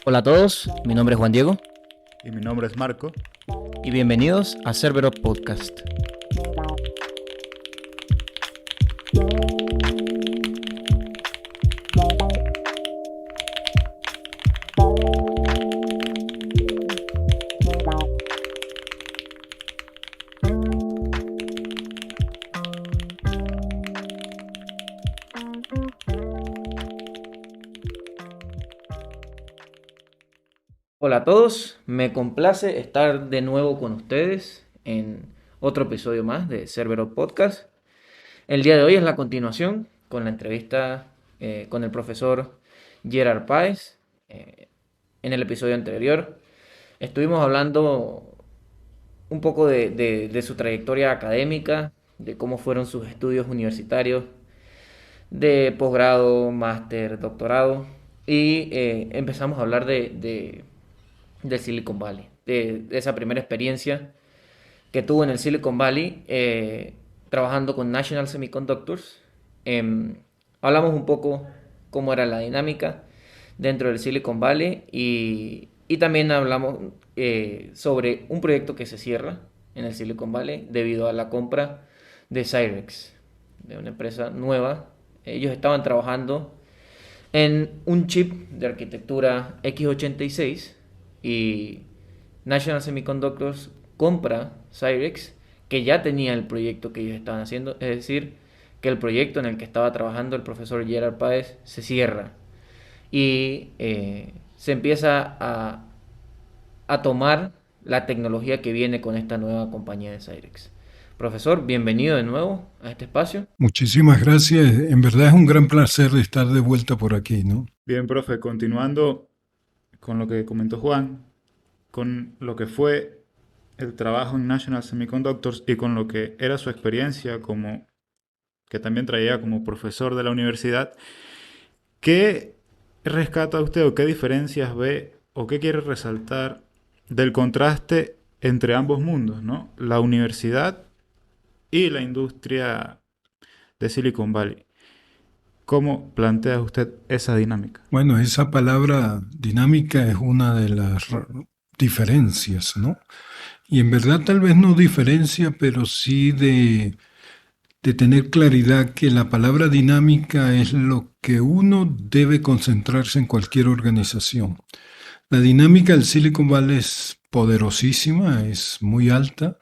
Hola a todos, mi nombre es Juan Diego Y mi nombre es Marco. y bienvenidos a Cerberus Podcast. Hola a todos, me complace estar de nuevo con ustedes en otro episodio más de Cerberus Podcast. El día de hoy es la continuación con la entrevista con el profesor Gerard Páez. En el episodio anterior estuvimos hablando un poco de su trayectoria académica, de cómo fueron sus estudios universitarios, de posgrado, máster, doctorado, y empezamos a hablar del Silicon Valley, de esa primera experiencia que tuvo en el Silicon Valley trabajando con National Semiconductors. Hablamos un poco cómo era la dinámica dentro del Silicon Valley y también hablamos sobre un proyecto que se cierra en el Silicon Valley debido a la compra de Cyrex, de una empresa nueva. Ellos estaban trabajando en un chip de arquitectura x86 y National Semiconductors compra Cyrex, que ya tenía el proyecto que ellos estaban haciendo, es decir, que el proyecto en el que estaba trabajando el profesor Gerard Páez se cierra y se empieza a tomar la tecnología que viene con esta nueva compañía de Cyrex. Profesor, bienvenido de nuevo a este espacio. Muchísimas gracias. En verdad es un gran placer estar de vuelta por aquí, ¿no? Bien, profe, continuando con lo que comentó Juan, con lo que fue el trabajo en National Semiconductors y con lo que era su experiencia como que también traía como profesor de la universidad, ¿qué rescata usted o qué diferencias ve o qué quiere resaltar del contraste entre ambos mundos, ¿no? La universidad y la industria de Silicon Valley. ¿Cómo plantea usted esa dinámica? Bueno, esa palabra dinámica es una de las diferencias, ¿no? Y en verdad tal vez no diferencia, pero sí de tener claridad que la palabra dinámica es lo que uno debe concentrarse en cualquier organización. La dinámica del Silicon Valley es poderosísima, es muy alta.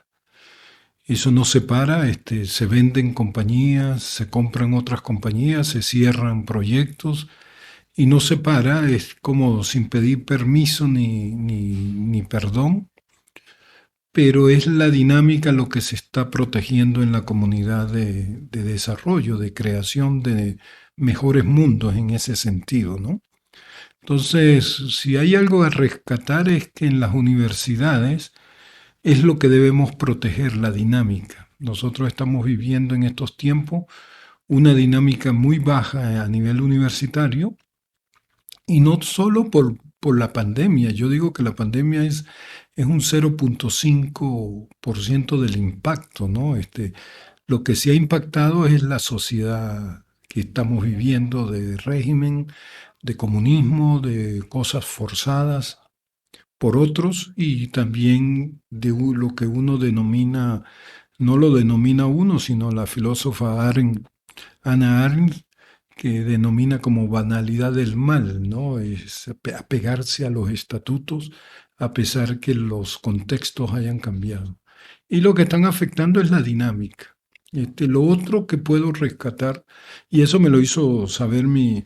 Eso no se para, se venden compañías, se compran otras compañías, se cierran proyectos y no se para, es como sin pedir permiso ni perdón, pero es la dinámica lo que se está protegiendo en la comunidad de desarrollo, de creación de mejores mundos en ese sentido, ¿no? Entonces, si hay algo a rescatar es que en las universidades es lo que debemos proteger, la dinámica. Nosotros estamos viviendo en estos tiempos una dinámica muy baja a nivel universitario y no solo por la pandemia. Yo digo que la pandemia es un 0.5% del impacto, ¿no? Lo que sí ha impactado es la sociedad que estamos viviendo de régimen, de comunismo, de cosas forzadas por otros y también de lo que uno denomina, no lo denomina uno, sino la filósofa Hannah Arendt, que denomina como banalidad del mal, ¿no? Es apegarse a los estatutos a pesar que los contextos hayan cambiado. Y lo que están afectando es la dinámica. Lo otro que puedo rescatar, y eso me lo hizo saber un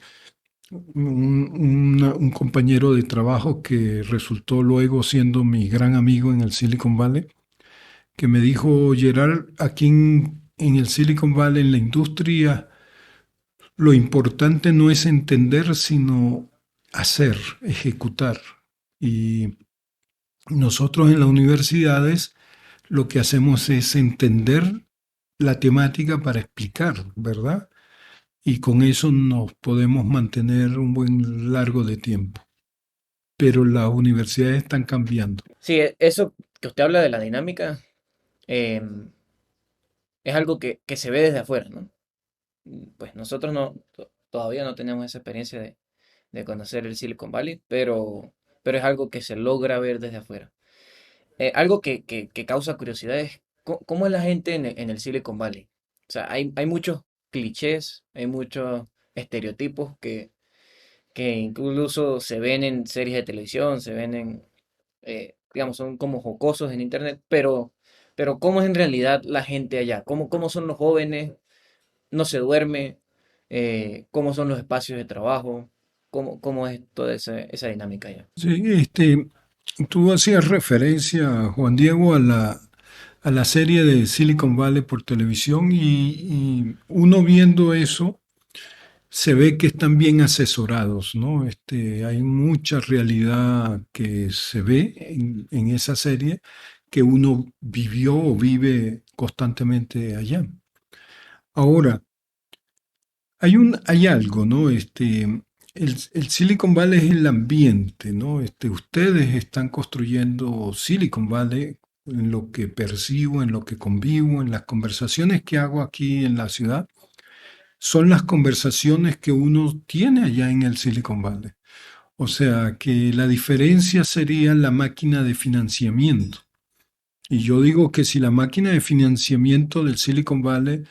compañero de trabajo que resultó luego siendo mi gran amigo en el Silicon Valley, que me dijo: Gerard, aquí en el Silicon Valley, en la industria, lo importante no es entender, sino hacer, ejecutar. Y nosotros en las universidades lo que hacemos es entender la temática para explicar, ¿verdad? Y con eso nos podemos mantener un buen largo de tiempo. Pero las universidades están cambiando. Sí, eso que usted habla de la dinámica em, es algo que se ve desde afuera, ¿no? Pues nosotros todavía no tenemos esa experiencia de conocer el Silicon Valley, pero es algo que se logra ver desde afuera. Algo que causa curiosidad es cómo es la gente en el Silicon Valley. O sea, hay muchos clichés, hay muchos estereotipos que incluso se ven en series de televisión, se ven digamos, son como jocosos en internet, pero ¿cómo es en realidad la gente allá? ¿Cómo son los jóvenes? ¿No se duerme? ¿Cómo son los espacios de trabajo? ¿Cómo es toda esa dinámica allá? Sí, tú hacías referencia, Juan Diego, a la serie de Silicon Valley por televisión y uno viendo eso se ve que están bien asesorados, ¿no? Hay mucha realidad que se ve en esa serie que uno vivió o vive constantemente allá. Ahora, hay algo, ¿no? El Silicon Valley es el ambiente, ¿no? Ustedes están construyendo Silicon Valley en lo que percibo, en lo que convivo, en las conversaciones que hago aquí en la ciudad, son las conversaciones que uno tiene allá en el Silicon Valley. O sea, que la diferencia sería la máquina de financiamiento. Y yo digo que si la máquina de financiamiento del Silicon Valley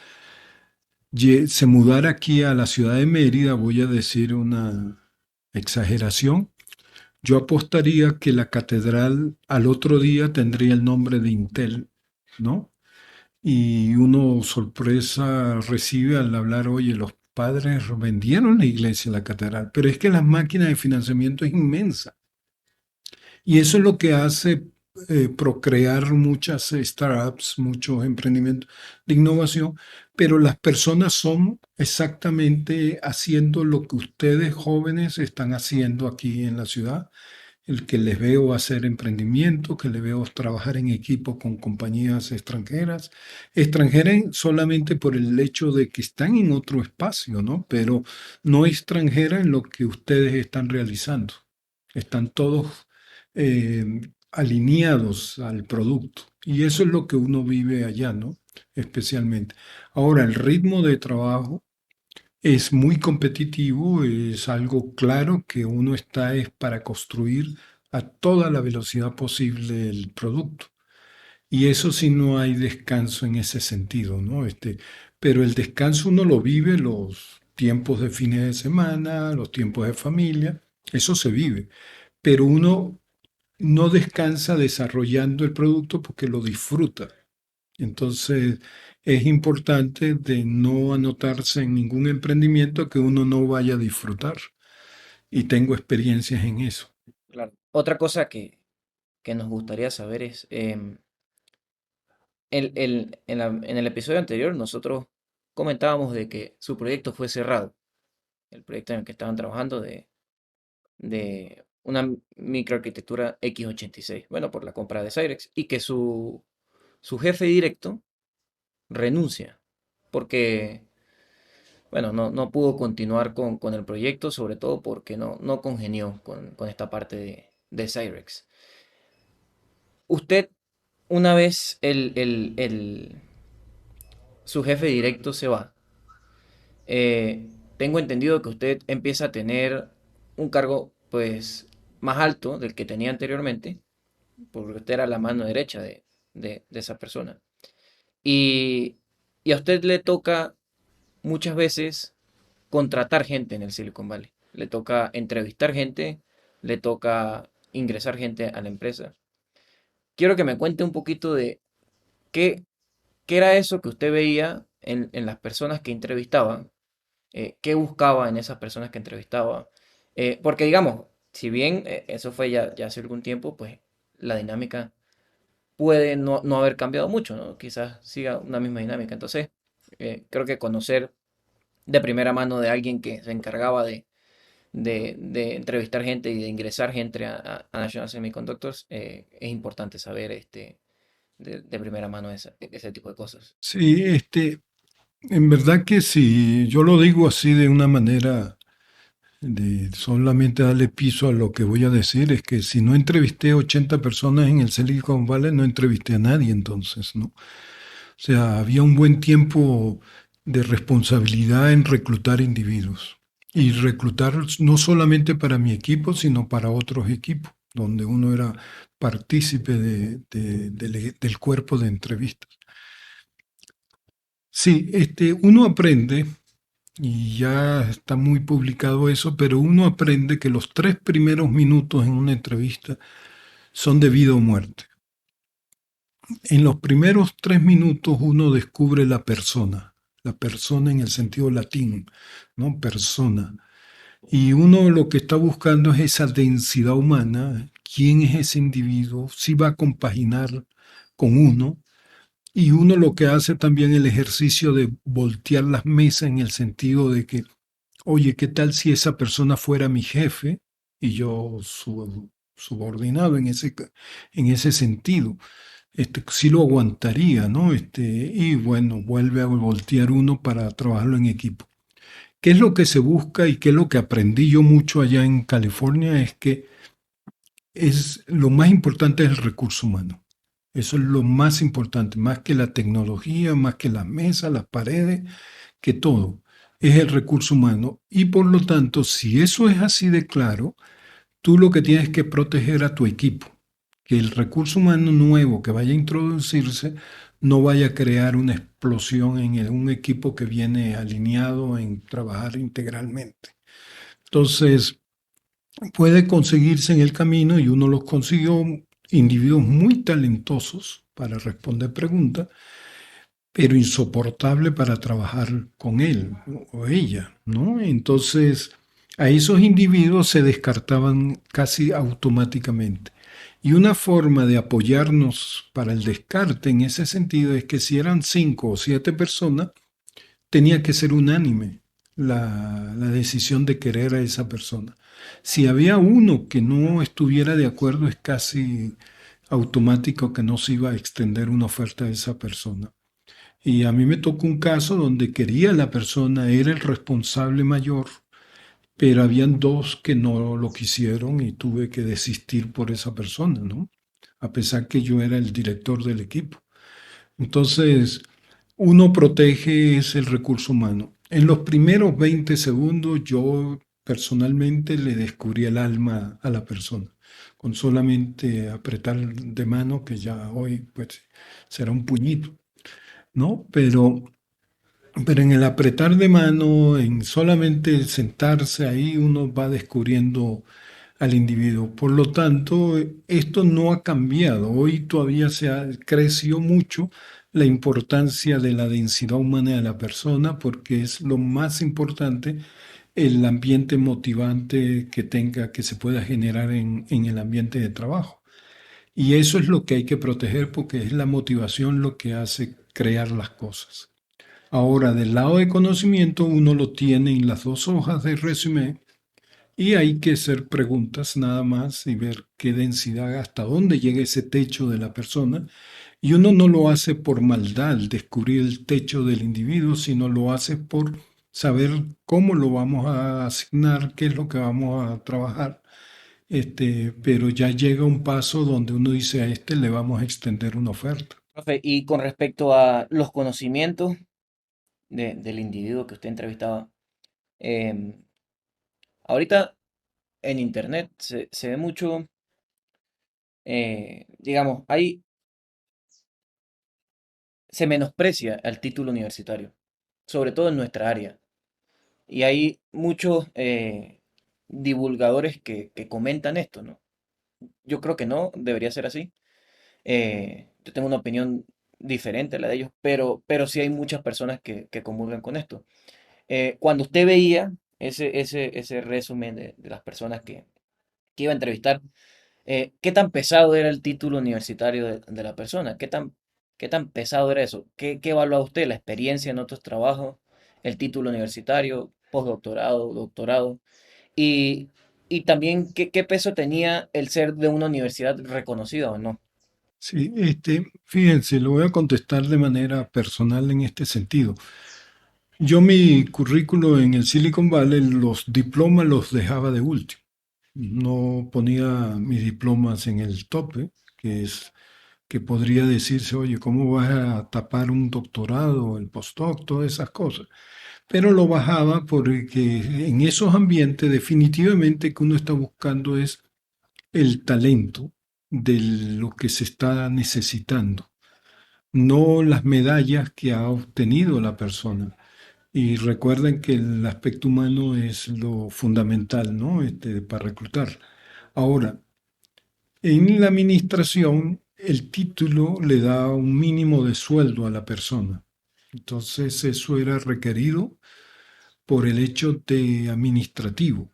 se mudara aquí a la ciudad de Mérida, voy a decir una exageración, yo apostaría que la catedral al otro día tendría el nombre de Intel, ¿no? Y uno sorpresa recibe al hablar, oye, los padres vendieron la iglesia, la catedral, pero es que la máquina de financiamiento es inmensa. Y eso es lo que hace procrear muchas startups, muchos emprendimientos de innovación, pero las personas son exactamente haciendo lo que ustedes jóvenes están haciendo aquí en la ciudad, el que les veo hacer emprendimiento, que les veo trabajar en equipo con compañías extranjeras, extranjeras solamente por el hecho de que están en otro espacio, ¿no? Pero no extranjera en lo que ustedes están realizando. Están todos alineados al producto. Y eso es lo que uno vive allá, ¿no? Especialmente. Ahora, el ritmo de trabajo es muy competitivo, es algo claro que uno está es para construir a toda la velocidad posible el producto. Y eso sí no hay descanso en ese sentido, ¿no? Pero el descanso uno lo vive los tiempos de fines de semana, los tiempos de familia, eso se vive. Pero uno no descansa desarrollando el producto porque lo disfruta. Entonces, es importante de no anotarse en ningún emprendimiento que uno no vaya a disfrutar. Y tengo experiencias en eso. Claro. Otra cosa que nos gustaría saber es, en el episodio anterior nosotros comentábamos de que su proyecto fue cerrado, el proyecto en el que estaban trabajando de una microarquitectura X86, bueno, por la compra de Cyrex, y que su jefe directo renuncia porque, bueno, no pudo continuar con el proyecto, sobre todo porque no congenió con esta parte de Cyrex. Usted, una vez su jefe directo se va, tengo entendido que usted empieza a tener un cargo, pues, más alto del que tenía anteriormente, porque usted era la mano derecha de esa persona. Y, y a usted le toca muchas veces contratar gente en el Silicon Valley. Le toca entrevistar gente, le toca ingresar gente a la empresa. Quiero que me cuente un poquito de qué, qué era eso que usted veía en las personas que entrevistaban, qué buscaba en esas personas que entrevistaba. Porque digamos, si bien eso fue ya hace algún tiempo, pues la dinámica puede no haber cambiado mucho, ¿no? Quizás siga una misma dinámica. Entonces, creo que conocer de primera mano de alguien que se encargaba de entrevistar gente y de ingresar gente a National Semiconductors, es importante saber de primera mano ese tipo de cosas. Sí, en verdad que si yo lo digo así de una manera de solamente darle piso a lo que voy a decir, es que si no entrevisté 80 personas en el Silicon Valley, no entrevisté a nadie entonces, ¿no? O sea, había un buen tiempo de responsabilidad en reclutar individuos y reclutar no solamente para mi equipo, sino para otros equipos, donde uno era partícipe del cuerpo de entrevistas. Sí, uno aprende, y ya está muy publicado eso, pero uno aprende que los 3 primeros minutos en una entrevista son de vida o muerte. En los primeros 3 minutos uno descubre la persona en el sentido latino, ¿no? Persona. Y uno lo que está buscando es esa densidad humana, quién es ese individuo, si va a compaginar con uno. Y uno lo que hace también el ejercicio de voltear las mesas en el sentido de que, oye, ¿qué tal si esa persona fuera mi jefe y yo su subordinado en ese sentido? Sí lo aguantaría, ¿no? Y bueno, vuelve a voltear uno para trabajarlo en equipo. ¿Qué es lo que se busca y qué es lo que aprendí yo mucho allá en California? Es que lo más importante es el recurso humano. Eso es lo más importante, más que la tecnología, más que las mesas, las paredes, que todo. Es el recurso humano. Y por lo tanto, si eso es así de claro, tú lo que tienes que proteger a tu equipo. Que el recurso humano nuevo que vaya a introducirse no vaya a crear una explosión en un equipo que viene alineado en trabajar integralmente. Entonces, puede conseguirse en el camino y uno los consiguió individuos muy talentosos para responder preguntas, pero insoportable para trabajar con él o ella, ¿no? Entonces, a esos individuos se descartaban casi automáticamente. Y una forma de apoyarnos para el descarte en ese sentido es que si eran 5 o 7 personas, tenía que ser unánime la decisión de querer a esa persona. Si había uno que no estuviera de acuerdo, es casi automático que no se iba a extender una oferta a esa persona. Y a mí me tocó un caso donde quería la persona, era el responsable mayor, pero habían dos que no lo quisieron y tuve que desistir por esa persona, ¿no? A pesar que yo era el director del equipo. Entonces, uno protege es el recurso humano. En los primeros 20 segundos yo personalmente le descubrí el alma a la persona, con solamente apretar de mano, que ya hoy pues será un puñito, ¿no? Pero en el apretar de mano, en solamente sentarse ahí, uno va descubriendo al individuo. Por lo tanto, esto no ha cambiado. Hoy todavía creció mucho la importancia de la densidad humana de la persona porque es lo más importante el ambiente motivante que tenga, que se pueda generar en el ambiente de trabajo. Y eso es lo que hay que proteger porque es la motivación lo que hace crear las cosas. Ahora, del lado de conocimiento, uno lo tiene en las 2 hojas de resumen y hay que hacer preguntas nada más y ver qué densidad, hasta dónde llega ese techo de la persona. Y uno no lo hace por maldad, descubrir el techo del individuo, sino lo hace por saber cómo lo vamos a asignar, qué es lo que vamos a trabajar. Pero ya llega un paso donde uno dice a este le vamos a extender una oferta. Profe, y con respecto a los conocimientos del individuo que usted entrevistaba, em, ahorita en internet se ve mucho, digamos, se menosprecia el título universitario, sobre todo en nuestra área. Y hay muchos divulgadores que comentan esto, ¿no? Yo creo que no, debería ser así. Yo tengo una opinión diferente a la de ellos, pero sí hay muchas personas que comulgan con esto. Cuando usted veía ese resumen de las personas que iba a entrevistar, ¿qué tan pesado era el título universitario de la persona? ¿Qué tan pesado era eso? ¿Qué evaluaba usted? ¿La experiencia en otros trabajos? ¿El título universitario? ¿Postdoctorado? ¿Doctorado? Y también, ¿qué peso tenía el ser de una universidad reconocida o no? Sí, fíjense, lo voy a contestar de manera personal en este sentido. Yo mi currículo en el Silicon Valley, los diplomas los dejaba de último. No ponía mis diplomas en el tope, que es que podría decirse, oye, ¿cómo vas a tapar un doctorado, el postdoc, todas esas cosas? Pero lo bajaba porque en esos ambientes definitivamente que uno está buscando es el talento de lo que se está necesitando, no las medallas que ha obtenido la persona. Y recuerden que el aspecto humano es lo fundamental, ¿no? Para reclutar. Ahora, en la administración, el título le da un mínimo de sueldo a la persona. Entonces, eso era requerido por el hecho de administrativo.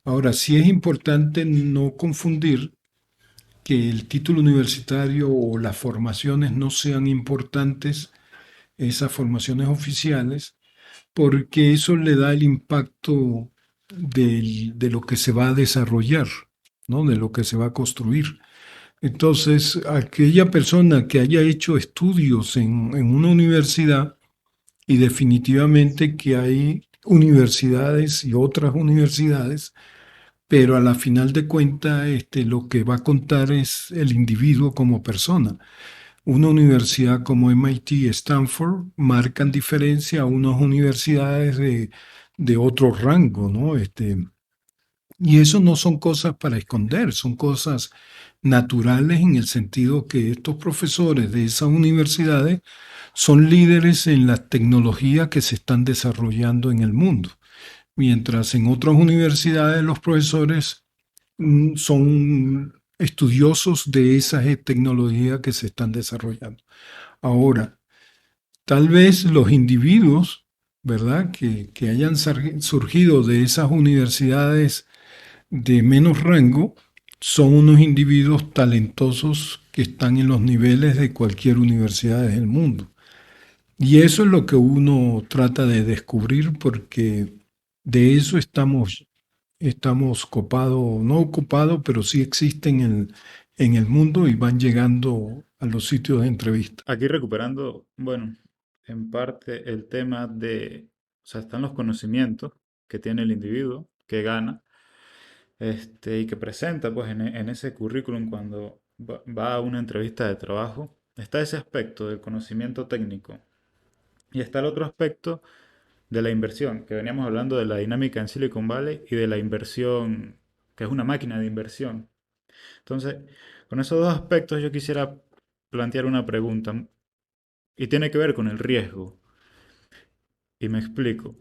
Ahora, sí es importante no confundir que el título universitario o las formaciones no sean importantes, esas formaciones oficiales, porque eso le da el impacto de lo que se va a desarrollar, ¿no? De lo que se va a construir. Entonces, aquella persona que haya hecho estudios en una universidad, y definitivamente que hay universidades y otras universidades, pero a la final de cuentas lo que va a contar es el individuo como persona. Una universidad como MIT, Stanford, marcan diferencia a unas universidades de otro rango, ¿no? Y eso no son cosas para esconder, son cosas naturales en el sentido que estos profesores de esas universidades son líderes en las tecnologías que se están desarrollando en el mundo, mientras en otras universidades los profesores son estudiosos de esas tecnologías que se están desarrollando. Ahora, tal vez los individuos, ¿verdad?, que hayan surgido de esas universidades de menos rango, son unos individuos talentosos que están en los niveles de cualquier universidad del mundo. Y eso es lo que uno trata de descubrir porque de eso estamos copados, no ocupados, pero sí existen en el mundo y van llegando a los sitios de entrevista. Aquí recuperando, bueno, en parte el tema o sea, están los conocimientos que tiene el individuo, que gana, y que presenta, pues, en ese currículum cuando va a una entrevista de trabajo. Está ese aspecto del conocimiento técnico y está el otro aspecto de la inversión, que veníamos hablando de la dinámica en Silicon Valley y de la inversión, que es una máquina de inversión. Entonces, con esos dos aspectos yo quisiera plantear una pregunta y tiene que ver con el riesgo. Y me explico.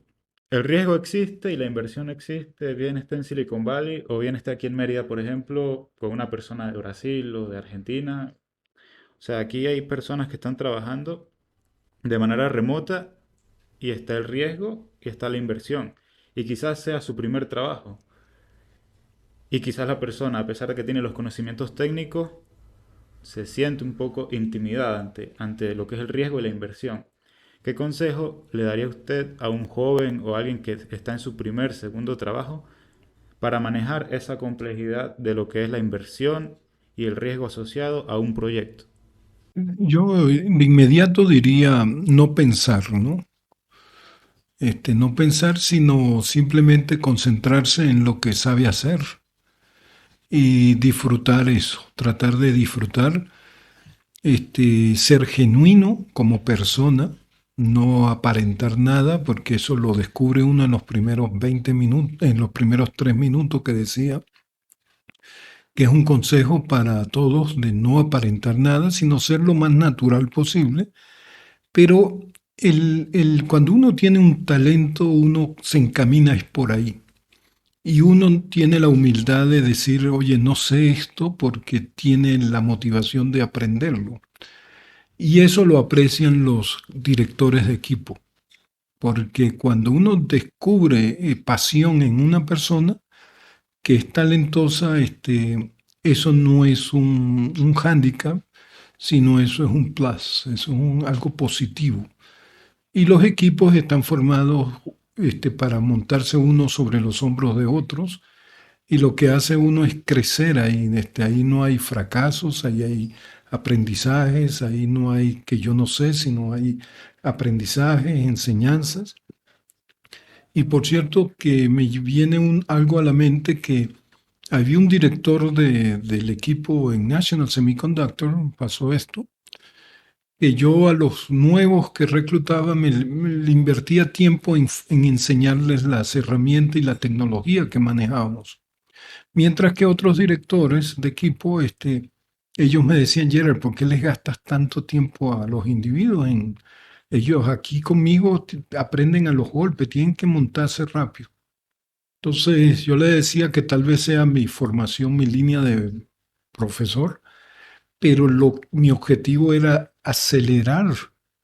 El riesgo existe y la inversión existe, bien esté en Silicon Valley o bien esté aquí en Mérida, por ejemplo, con una persona de Brasil o de Argentina. O sea, aquí hay personas que están trabajando de manera remota y está el riesgo y está la inversión. Y quizás sea su primer trabajo. Y quizás la persona, a pesar de que tiene los conocimientos técnicos, se siente un poco intimidada ante lo que es el riesgo y la inversión. ¿Qué consejo le daría usted a un joven o a alguien que está en su primer, segundo trabajo para manejar esa complejidad de lo que es la inversión y el riesgo asociado a un proyecto? Yo de inmediato diría no pensar, ¿no? No pensar, sino simplemente concentrarse en lo que sabe hacer y disfrutar eso, tratar de disfrutar, ser genuino como persona, no aparentar nada, porque eso lo descubre uno en los primeros 20 minutos, en los primeros 3 minutos que decía, que es un consejo para todos de no aparentar nada, sino ser lo más natural posible. Pero cuando uno tiene un talento, uno se encamina es por ahí. Y uno tiene la humildad de decir, oye, no sé esto porque tiene la motivación de aprenderlo. Y eso lo aprecian los directores de equipo, porque cuando uno descubre pasión en una persona que es talentosa, eso no es un hándicap, sino eso es un plus, eso es algo positivo. Y los equipos están formados para montarse uno sobre los hombros de otros y lo que hace uno es crecer ahí. Ahí no hay fracasos, ahí aprendizajes, ahí no hay que yo no sé, sino hay aprendizajes, enseñanzas. Y por cierto que me viene algo a la mente que había un director del equipo en National Semiconductor, pasó esto, que yo a los nuevos que reclutaba le invertía tiempo en enseñarles las herramientas y la tecnología que manejábamos. Mientras que otros directores de equipo, ellos me decían, Gerard, ¿por qué les gastas tanto tiempo a los individuos? Ellos aquí conmigo aprenden a los golpes, tienen que montarse rápido. Entonces yo le decía que tal vez sea mi formación, mi línea de profesor, pero mi objetivo era acelerar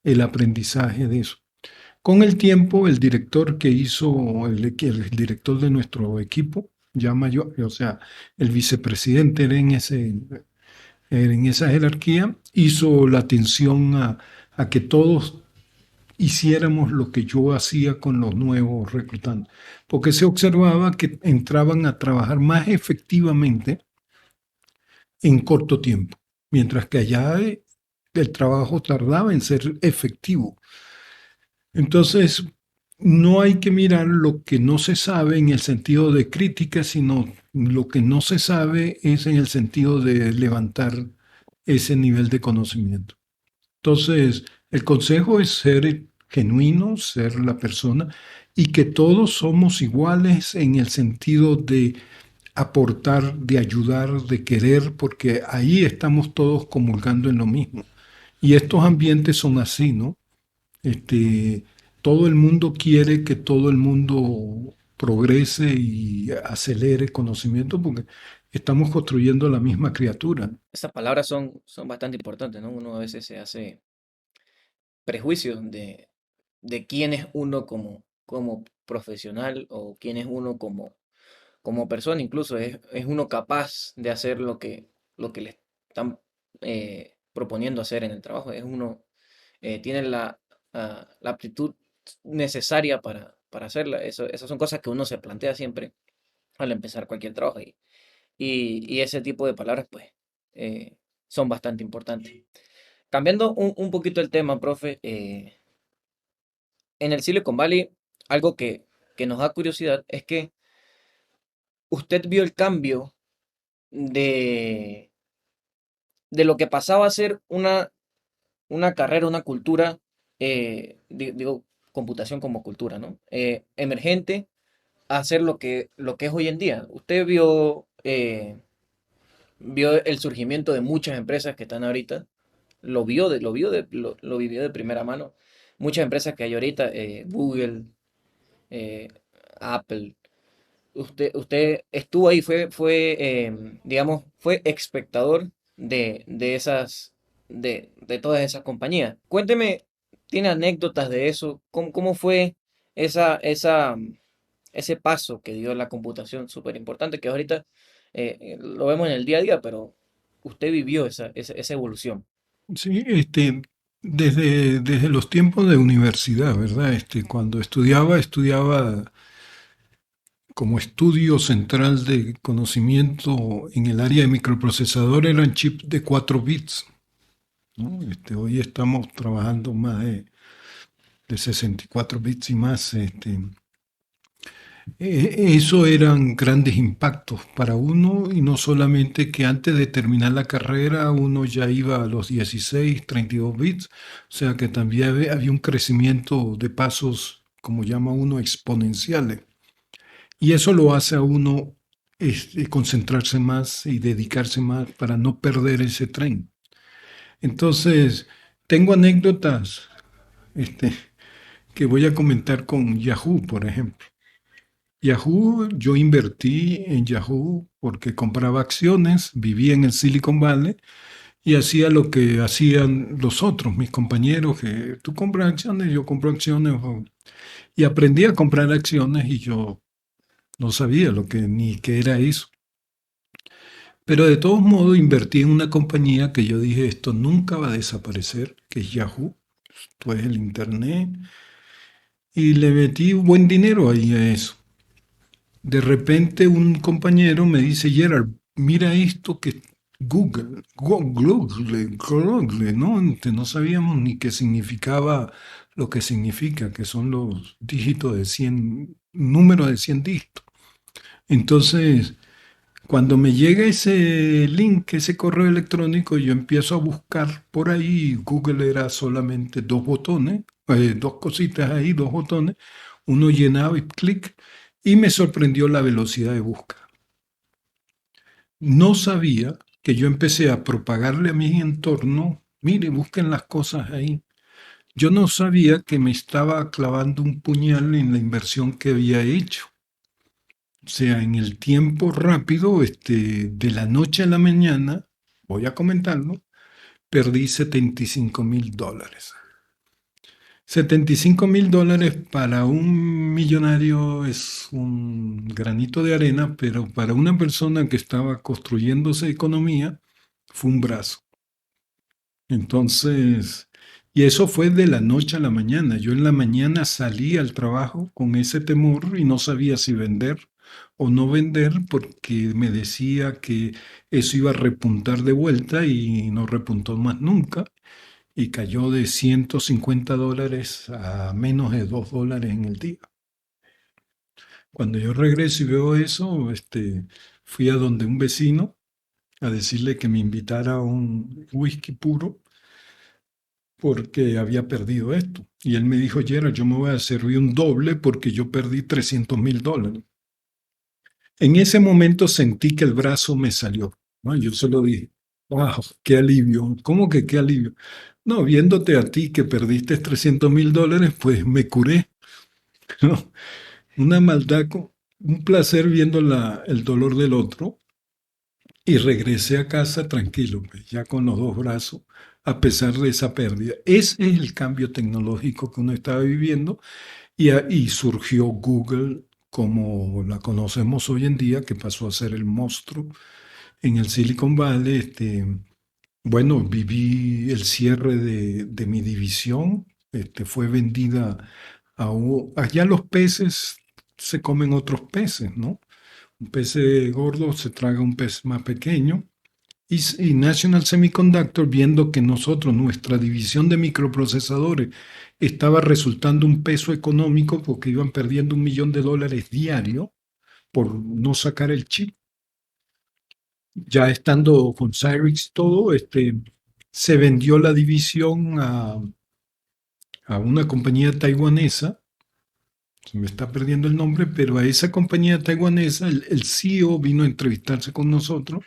el aprendizaje de eso. Con el tiempo, el director que hizo, el director de nuestro equipo, ya mayor, o sea, el vicepresidente era en esa jerarquía, hizo la atención a que todos hiciéramos lo que yo hacía con los nuevos reclutantes, porque se observaba que entraban a trabajar más efectivamente en corto tiempo, mientras que allá el trabajo tardaba en ser efectivo. Entonces, no hay que mirar lo que no se sabe en el sentido de crítica, sino lo que no se sabe es en el sentido de levantar ese nivel de conocimiento. Entonces, el consejo es ser genuino, ser la persona y que todos somos iguales en el sentido de aportar, de ayudar, de querer, porque ahí estamos todos comulgando en lo mismo. Y estos ambientes son así, ¿no? Este, todo el mundo quiere que todo el mundo progrese y acelere conocimiento porque estamos construyendo la misma criatura. Esas palabras son bastante importantes, ¿no? Uno a veces se hace prejuicios de quién es uno como profesional o quién es uno como persona. Incluso es uno capaz de hacer lo que le están proponiendo hacer en el trabajo. Es uno, tiene la aptitud necesaria para hacerla. Esas son cosas que uno se plantea siempre al empezar cualquier trabajo. Y ese tipo de palabras, pues, son bastante importantes. Cambiando un poquito el tema, profe, en el Silicon Valley, algo que nos da curiosidad es que usted vio el cambio de, de lo que pasaba a ser una carrera, una cultura, digo, computación como cultura, ¿no? Emergente a ser lo que es hoy en día. Usted vio el surgimiento de muchas empresas que están ahorita, lo vivió de primera mano. Muchas empresas que hay ahorita, Google, eh, Apple. Usted estuvo ahí, digamos, fue espectador de todas esas compañías. Cuénteme, ¿tiene anécdotas de eso? ¿Cómo fue ese paso que dio la computación súper importante, que ahorita lo vemos en el día a día, pero usted vivió esa evolución? Sí, desde los tiempos de universidad, ¿verdad? Cuando estudiaba como estudio central de conocimiento en el área de microprocesador, eran chips de 4 bits, ¿no? Hoy estamos trabajando más de 64 bits y más. Eso eran grandes impactos para uno y no solamente que antes de terminar la carrera uno ya iba a los 16, 32 bits, o sea que también había un crecimiento de pasos, como llama uno, exponenciales. Y eso lo hace a uno concentrarse más y dedicarse más para no perder ese tren. Entonces, tengo anécdotas este, que voy a comentar con Yahoo, por ejemplo. Yahoo, yo invertí en Yahoo porque compraba acciones, vivía en el Silicon Valley y hacía lo que hacían los otros, mis compañeros, que tú compras acciones, yo compro acciones, y aprendí a comprar acciones y yo no sabía ni qué era eso. Pero de todos modos invertí en una compañía que yo dije, esto nunca va a desaparecer, que es Yahoo, esto es el Internet, y le metí buen dinero ahí a eso. De repente un compañero me dice, Gerard, mira esto que Google, ¿no? No sabíamos ni qué significaba lo que significa, que son los dígitos de 100, números de 100 dígitos. Entonces, cuando me llega ese link, ese correo electrónico, yo empiezo a buscar por ahí. Google era solamente dos botones, dos cositas ahí, dos botones. Uno llenaba y clic, y me sorprendió la velocidad de búsqueda. No sabía que yo empecé a propagarle a mi entorno, mire, busquen las cosas ahí. Yo no sabía que me estaba clavando un puñal en la inversión que había hecho. O sea, en el tiempo rápido, de la noche a la mañana, voy a comentarlo, perdí $75,000. $75,000 para un millonario es un granito de arena, pero para una persona que estaba construyéndose economía, fue un brazo. Entonces, y eso fue de la noche a la mañana. Yo en la mañana salí al trabajo con ese temor y no sabía si vender o no vender porque me decía que eso iba a repuntar de vuelta y no repuntó más nunca y cayó de $150 a menos de $2 en el día. Cuando yo regreso y veo eso, fui a donde un vecino a decirle que me invitara a un whisky puro porque había perdido esto. Y él me dijo, Gerald, yo me voy a servir un doble porque yo perdí $300,000. En ese momento sentí que el brazo me salió, ¿no? Yo se lo dije, wow, qué alivio. ¿Cómo que qué alivio? No, viéndote a ti que perdiste $300,000, pues me curé, ¿no? Una maldad, un placer viendo el dolor del otro. Y regresé a casa tranquilo, pues, ya con los dos brazos, a pesar de esa pérdida. Ese es el cambio tecnológico que uno estaba viviendo y surgió Google como la conocemos hoy en día, que pasó a ser el monstruo en el Silicon Valley. Bueno, viví el cierre de mi división, fue vendida allá los peces se comen otros peces, ¿no? Un pez gordo se traga un pez más pequeño. Y National Semiconductor, viendo que nosotros, nuestra división de microprocesadores, estaba resultando un peso económico porque iban perdiendo $1,000,000 diario por no sacar el chip. Ya estando con Cyrix todo, se vendió la división a una compañía taiwanesa. Se me está perdiendo el nombre, pero a esa compañía taiwanesa, el CEO vino a entrevistarse con nosotros.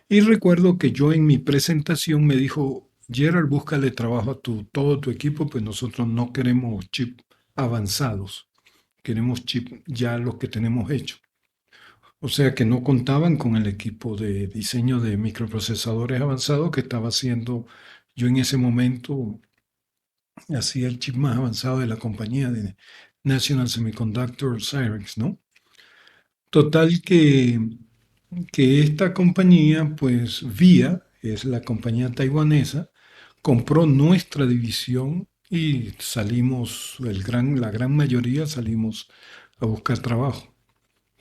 Y recuerdo que yo en mi presentación me dijo, Gerald, búscale trabajo a todo tu equipo, pues nosotros no queremos chips avanzados, queremos chips ya los que tenemos hechos. O sea que no contaban con el equipo de diseño de microprocesadores avanzados que estaba haciendo yo en ese momento, hacía el chip más avanzado de la compañía de National Semiconductor Cyrix, ¿no? Total que esta compañía, pues VIA, es la compañía taiwanesa, compró nuestra división y salimos, la gran mayoría salimos a buscar trabajo.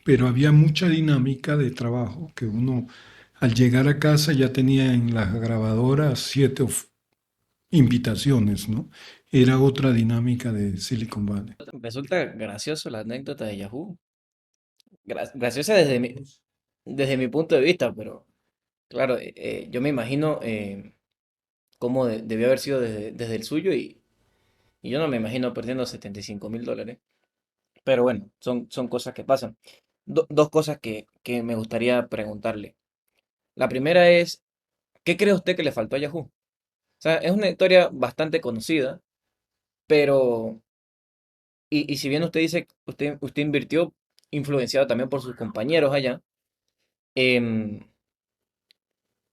Pero había mucha dinámica de trabajo que uno al llegar a casa ya tenía en las grabadoras 7 invitaciones, ¿no? Era otra dinámica de Silicon Valley. Resulta gracioso la anécdota de Yahoo. Graciosa desde mi punto de vista, pero claro, yo me imagino cómo debió haber sido desde el suyo y yo no me imagino perdiendo $75,000. Pero bueno, son cosas que pasan. Dos cosas que me gustaría preguntarle. La primera es, ¿qué cree usted que le faltó a Yahoo? O sea, es una historia bastante conocida, pero, y si bien usted dice, usted invirtió influenciado también por sus compañeros allá, em,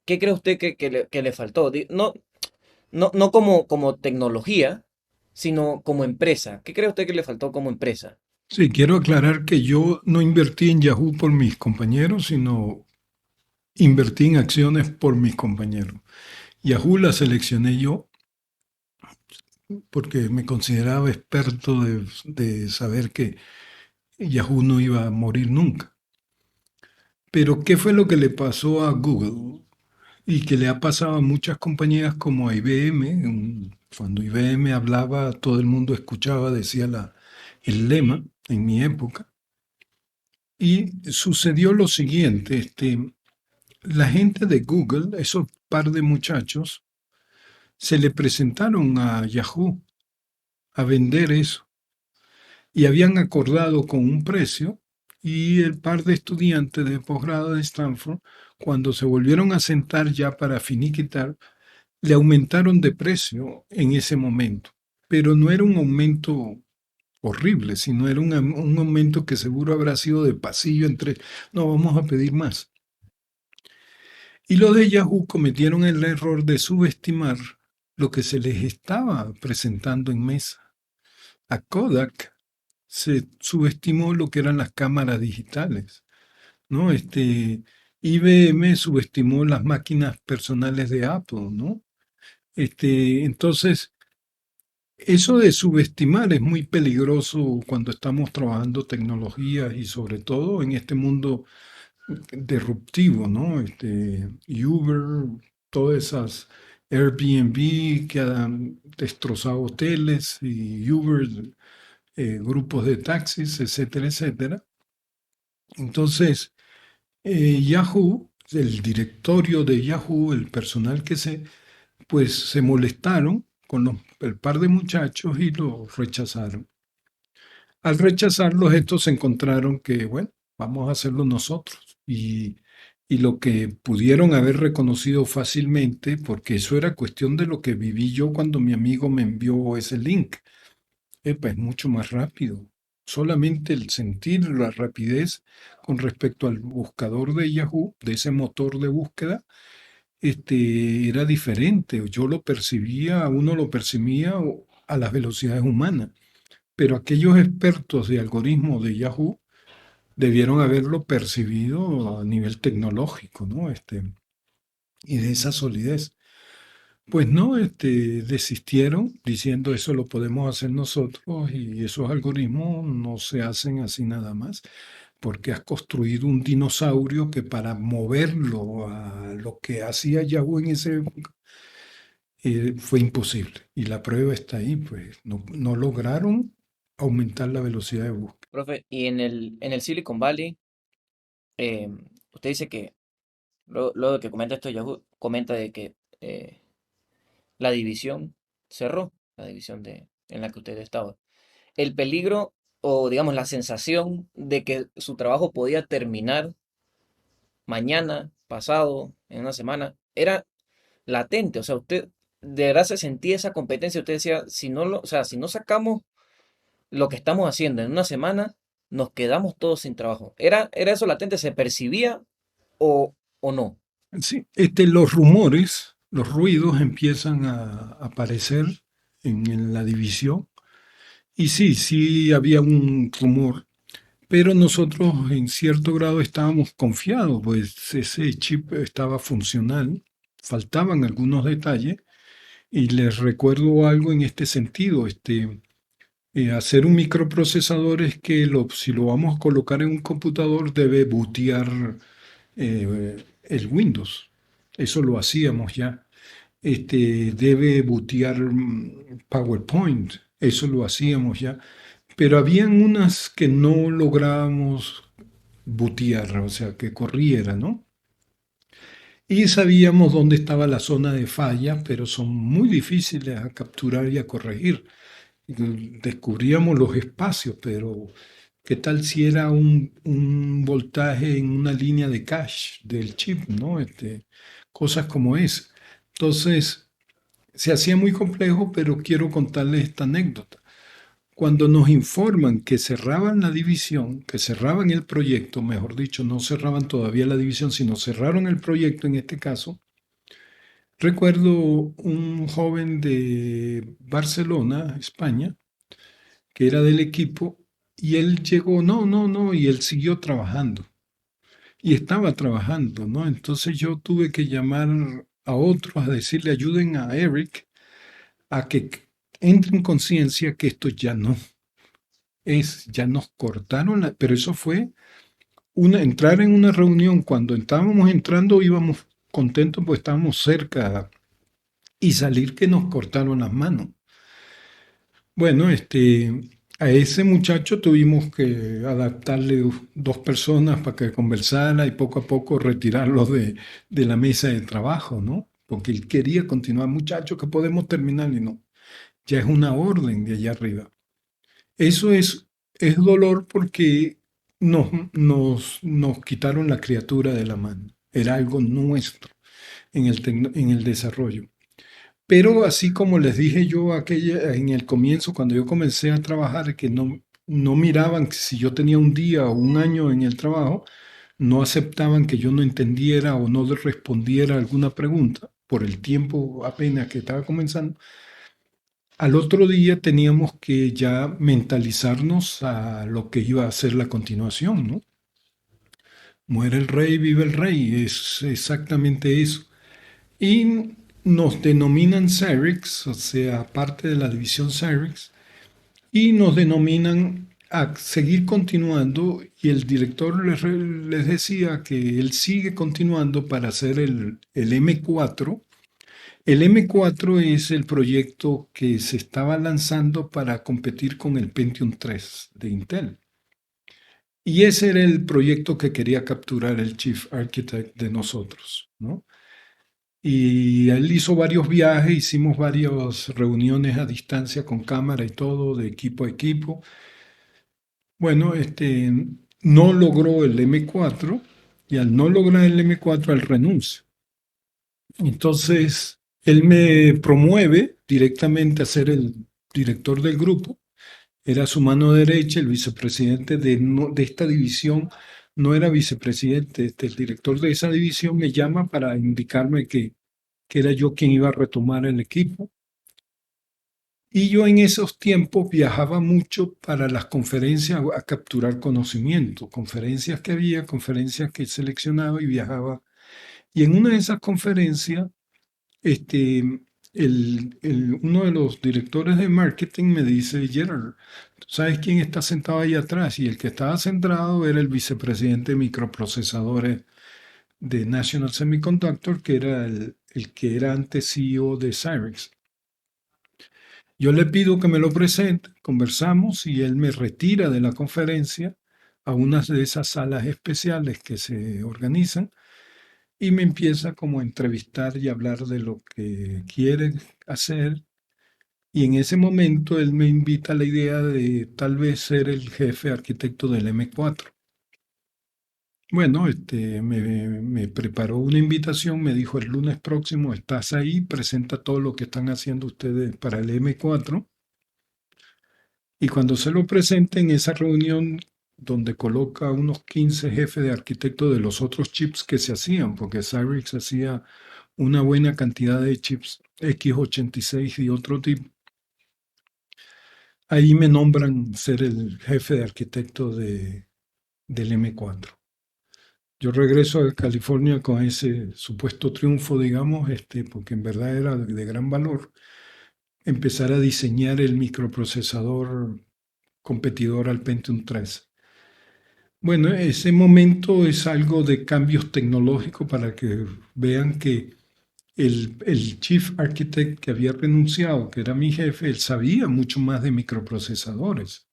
¿qué cree usted que le faltó? No como tecnología, sino como empresa. ¿Qué cree usted que le faltó como empresa? Sí, quiero aclarar que yo no invertí en Yahoo por mis compañeros, sino invertí en acciones por mis compañeros. Yahoo la seleccioné yo porque me consideraba experto de saber que Yahoo no iba a morir nunca. Pero ¿qué fue lo que le pasó a Google? y que le ha pasado a muchas compañías como a IBM. Cuando IBM hablaba, todo el mundo escuchaba, decía el lema en mi época. Y sucedió lo siguiente, la gente de Google, esos par de muchachos, se le presentaron a Yahoo a vender eso y habían acordado con un precio y el par de estudiantes de posgrado de Stanford, cuando se volvieron a sentar ya para finiquitar, le aumentaron de precio en ese momento. Pero no era un aumento horrible, sino era un aumento que seguro habrá sido de pasillo entre, no, vamos a pedir más. Y los de Yahoo cometieron el error de subestimar lo que se les estaba presentando en mesa. A Kodak se subestimó lo que eran las cámaras digitales, ¿no? IBM subestimó las máquinas personales de Apple, ¿no? Entonces, eso de subestimar es muy peligroso cuando estamos trabajando tecnologías y sobre todo en este mundo disruptivo, ¿no? Uber, todas esas Airbnb que han destrozado hoteles y Uber, grupos de taxis, etcétera, etcétera. Entonces, Yahoo, el directorio de Yahoo, el personal pues se molestaron con el par de muchachos y los rechazaron. Al rechazarlos, estos encontraron que, bueno, vamos a hacerlo nosotros. Y lo que pudieron haber reconocido fácilmente, porque eso era cuestión de lo que viví yo cuando mi amigo me envió ese link. Pues mucho más rápido. Solamente el sentir la rapidez con respecto al buscador de Yahoo, de ese motor de búsqueda, era diferente. Yo lo percibía, uno lo percibía a las velocidades humanas. Pero aquellos expertos de algoritmos de Yahoo debieron haberlo percibido a nivel tecnológico, ¿no? Y de esa solidez. Pues no, desistieron diciendo eso lo podemos hacer nosotros y esos algoritmos no se hacen así nada más, porque has construido un dinosaurio que para moverlo a lo que hacía Yahoo en ese época fue imposible. Y la prueba está ahí, pues no lograron aumentar la velocidad de búsqueda. Profe, y en el Silicon Valley, eh, usted dice que, luego de que comenta esto, Yahoo comenta de que la división cerró, la división en la que usted estaba. El peligro o digamos la sensación de que su trabajo podía terminar mañana, pasado, en una semana, era latente. O sea, usted de verdad se sentía esa competencia. Usted decía, si no o sea, si no sacamos lo que estamos haciendo en una semana, nos quedamos todos sin trabajo. ¿Era eso latente? ¿Se percibía o no? Sí, los rumores, los ruidos empiezan a aparecer en la división. Y sí, sí había un rumor, pero nosotros en cierto grado estábamos confiados, pues ese chip estaba funcional, faltaban algunos detalles. Y les recuerdo algo en este sentido, hacer un microprocesador es que si lo vamos a colocar en un computador debe bootear el Windows. Eso lo hacíamos ya. Debe bootear PowerPoint. Eso lo hacíamos ya. Pero habían unas que no lográbamos bootear, o sea, que corriera, ¿no? Y sabíamos dónde estaba la zona de falla, pero son muy difíciles a capturar y a corregir. Descubríamos los espacios, pero ¿qué tal si era un voltaje en una línea de cache del chip, ¿no? Cosas como es. Entonces, se hacía muy complejo, pero quiero contarles esta anécdota. Cuando nos informan que cerraban la división, que cerraban el proyecto, mejor dicho, no cerraban todavía la división, sino cerraron el proyecto en este caso, recuerdo un joven de Barcelona, España, que era del equipo, y él llegó, no, no, no, y él siguió trabajando. Y estaba trabajando, ¿no? Entonces yo tuve que llamar a otros a decirle, ayuden a Eric a que entre en conciencia que esto ya no ya nos cortaron, pero eso fue entrar en una reunión, cuando estábamos entrando íbamos contentos porque estábamos cerca y salir que nos cortaron las manos. Bueno, a ese muchacho tuvimos que adaptarle dos personas para que conversara y poco a poco retirarlo de la mesa de trabajo, ¿no? Porque él quería continuar, muchachos, que podemos terminar y no. Ya es una orden de allá arriba. Eso es dolor porque nos quitaron la criatura de la mano. Era algo nuestro en el desarrollo. Pero así como les dije yo en el comienzo, cuando yo comencé a trabajar, que no miraban si yo tenía un día o un año en el trabajo, no aceptaban que yo no entendiera o no respondiera a alguna pregunta por el tiempo apenas que estaba comenzando. Al otro día teníamos que ya mentalizarnos a lo que iba a ser la continuación, ¿no? Muere el rey, vive el rey, es exactamente eso. Y nos denominan Cyrix, o sea, parte de la división Cyrix, y nos denominan a seguir continuando y el director les decía que él sigue continuando para hacer el M4. El M4 es el proyecto que se estaba lanzando para competir con el Pentium 3 de Intel. Y ese era el proyecto que quería capturar el Chief Architect de nosotros, ¿no? Y él hizo varios viajes, hicimos varias reuniones a distancia con cámara y todo, de equipo a equipo. Bueno, no logró el M4 y al no lograr el M4, él renuncia. Entonces, él me promueve directamente a ser el director del grupo. Era su mano derecha, el vicepresidente de esta división. No era vicepresidente, el director de esa división me llama para indicarme que era yo quien iba a retomar el equipo. Y yo en esos tiempos viajaba mucho para las conferencias a capturar conocimiento, conferencias que había, conferencias que seleccionaba y viajaba. Y en una de esas conferencias, uno de los directores de marketing me dice, Gerard, ¿tú sabes quién está sentado ahí atrás? Y el que estaba sentado era el vicepresidente de microprocesadores de National Semiconductor, que era el que era antes CEO de Cyrix. Yo le pido que me lo presente, conversamos y él me retira de la conferencia a una de esas salas especiales que se organizan y me empieza como a entrevistar y hablar de lo que quiere hacer. Y en ese momento él me invita a la idea de tal vez ser el jefe arquitecto del M4. Bueno, me preparó una invitación, me dijo el lunes próximo estás ahí, presenta todo lo que están haciendo ustedes para el M4. Y cuando se lo presenta en esa reunión donde coloca unos 15 jefes de arquitectos de los otros chips que se hacían, porque Cyrix hacía una buena cantidad de chips X86 y otro tipo, ahí me nombran ser el jefe de arquitecto del M4. Yo regreso a California con ese supuesto triunfo, digamos, porque en verdad era de gran valor, empezar a diseñar el microprocesador competidor al Pentium 3. Bueno, ese momento es algo de cambios tecnológicos para que vean que el Chief Architect que había renunciado, que era mi jefe, él sabía mucho más de microprocesadores,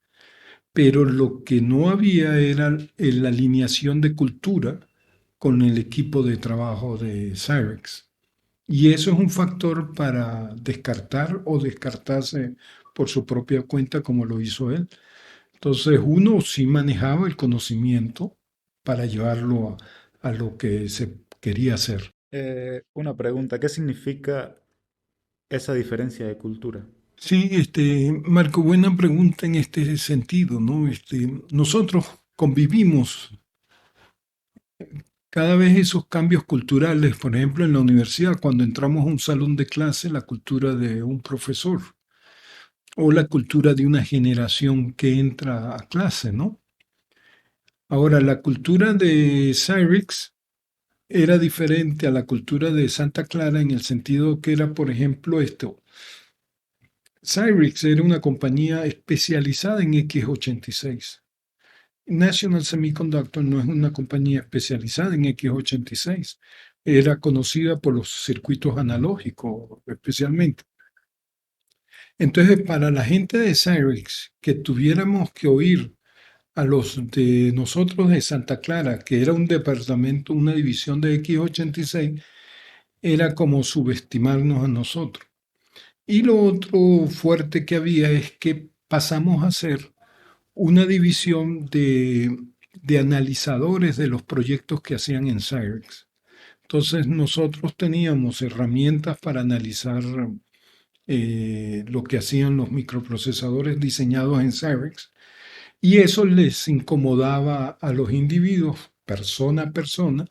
pero lo que no había era la alineación de cultura con el equipo de trabajo de Cyrix. Y eso es un factor para descartar o descartarse por su propia cuenta como lo hizo él. Entonces uno sí manejaba el conocimiento para llevarlo a lo que se quería hacer. Una pregunta, ¿qué significa esa diferencia de cultura? Sí, Marco, buena pregunta en este sentido, ¿no? Nosotros convivimos cada vez esos cambios culturales, por ejemplo, en la universidad, cuando entramos a un salón de clase, la cultura de un profesor o la cultura de una generación que entra a clase, ¿no? Ahora, la cultura de Cyrix era diferente a la cultura de Santa Clara en el sentido que era, por ejemplo, Cyrix era una compañía especializada en X86. National Semiconductor no es una compañía especializada en X86, era conocida por los circuitos analógicos especialmente. Entonces, para la gente de Cyrix, que tuviéramos que oír a los de nosotros de Santa Clara, que era un departamento, una división de X86, era como subestimarnos a nosotros. Y lo otro fuerte que había es que pasamos a ser una división de analizadores de los proyectos que hacían en Cyrix. Entonces nosotros teníamos herramientas para analizar lo que hacían los microprocesadores diseñados en Cyrix y eso les incomodaba a los individuos, persona a persona,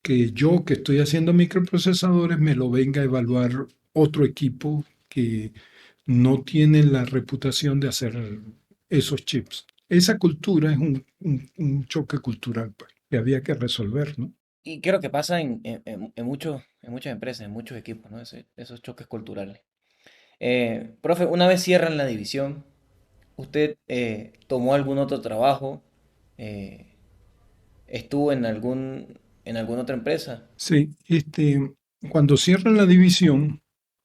que yo que estoy haciendo microprocesadores me lo venga a evaluar otro equipo que no tiene la reputación de hacer esos chips. Esa cultura es un choque cultural pues, que había que resolver, ¿no? Y creo que pasa en muchas empresas, en muchos equipos, ¿no? Esos choques culturales. Profe, una vez cierran la división, ¿usted tomó algún otro trabajo? Eh, ¿Estuvo en alguna otra empresa? Sí, cuando cierran la división,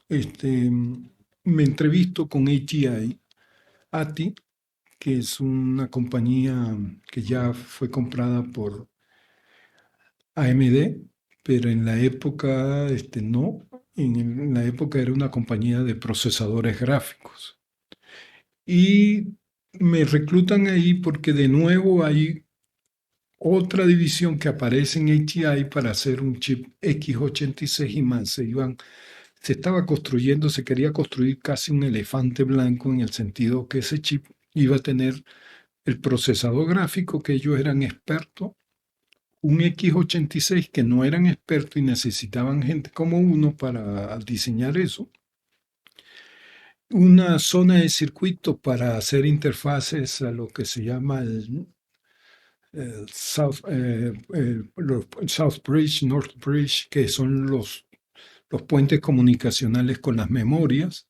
me entrevisto con ATI, que es una compañía que ya fue comprada por AMD, pero en la época, no, en la época era una compañía de procesadores gráficos. Y me reclutan ahí porque de nuevo hay otra división que aparece en ATI para hacer un chip X86 y más. Se estaba construyendo, se quería construir casi un elefante blanco en el sentido que ese chip iba a tener el procesador gráfico que ellos eran expertos, un X86 que no eran expertos y necesitaban gente como uno para diseñar eso, una zona de circuito para hacer interfaces a lo que se llama los South Bridge, North Bridge, que son los puentes comunicacionales con las memorias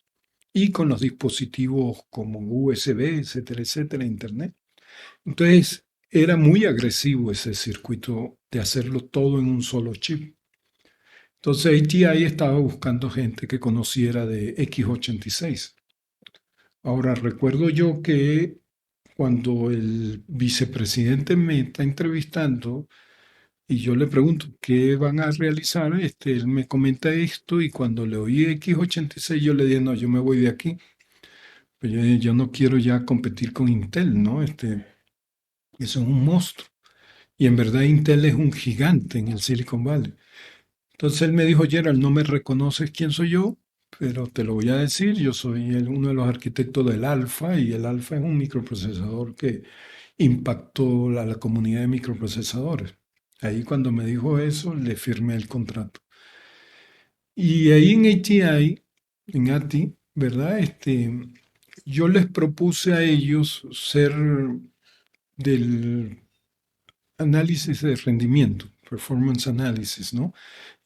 y con los dispositivos como USB, etcétera, etcétera, Internet. Entonces, era muy agresivo ese circuito de hacerlo todo en un solo chip. Entonces, ATI estaba buscando gente que conociera de X86. Ahora, recuerdo yo que cuando el vicepresidente me está entrevistando y yo le pregunto qué van a realizar, él me comenta esto y cuando le oí X86 yo le dije, no, yo me voy de aquí. Pues yo no quiero ya competir con Intel, ¿no? Eso es un monstruo. Y en verdad Intel es un gigante en el Silicon Valley. Entonces él me dijo, Gerald, no me reconoces quién soy yo, pero te lo voy a decir, yo soy uno de los arquitectos del Alpha y el Alpha es un microprocesador que impactó a la comunidad de microprocesadores. Ahí cuando me dijo eso, le firmé el contrato. Y ahí en ATI, en ATI, ¿verdad? Yo les propuse a ellos ser del análisis de rendimiento, performance analysis, ¿no?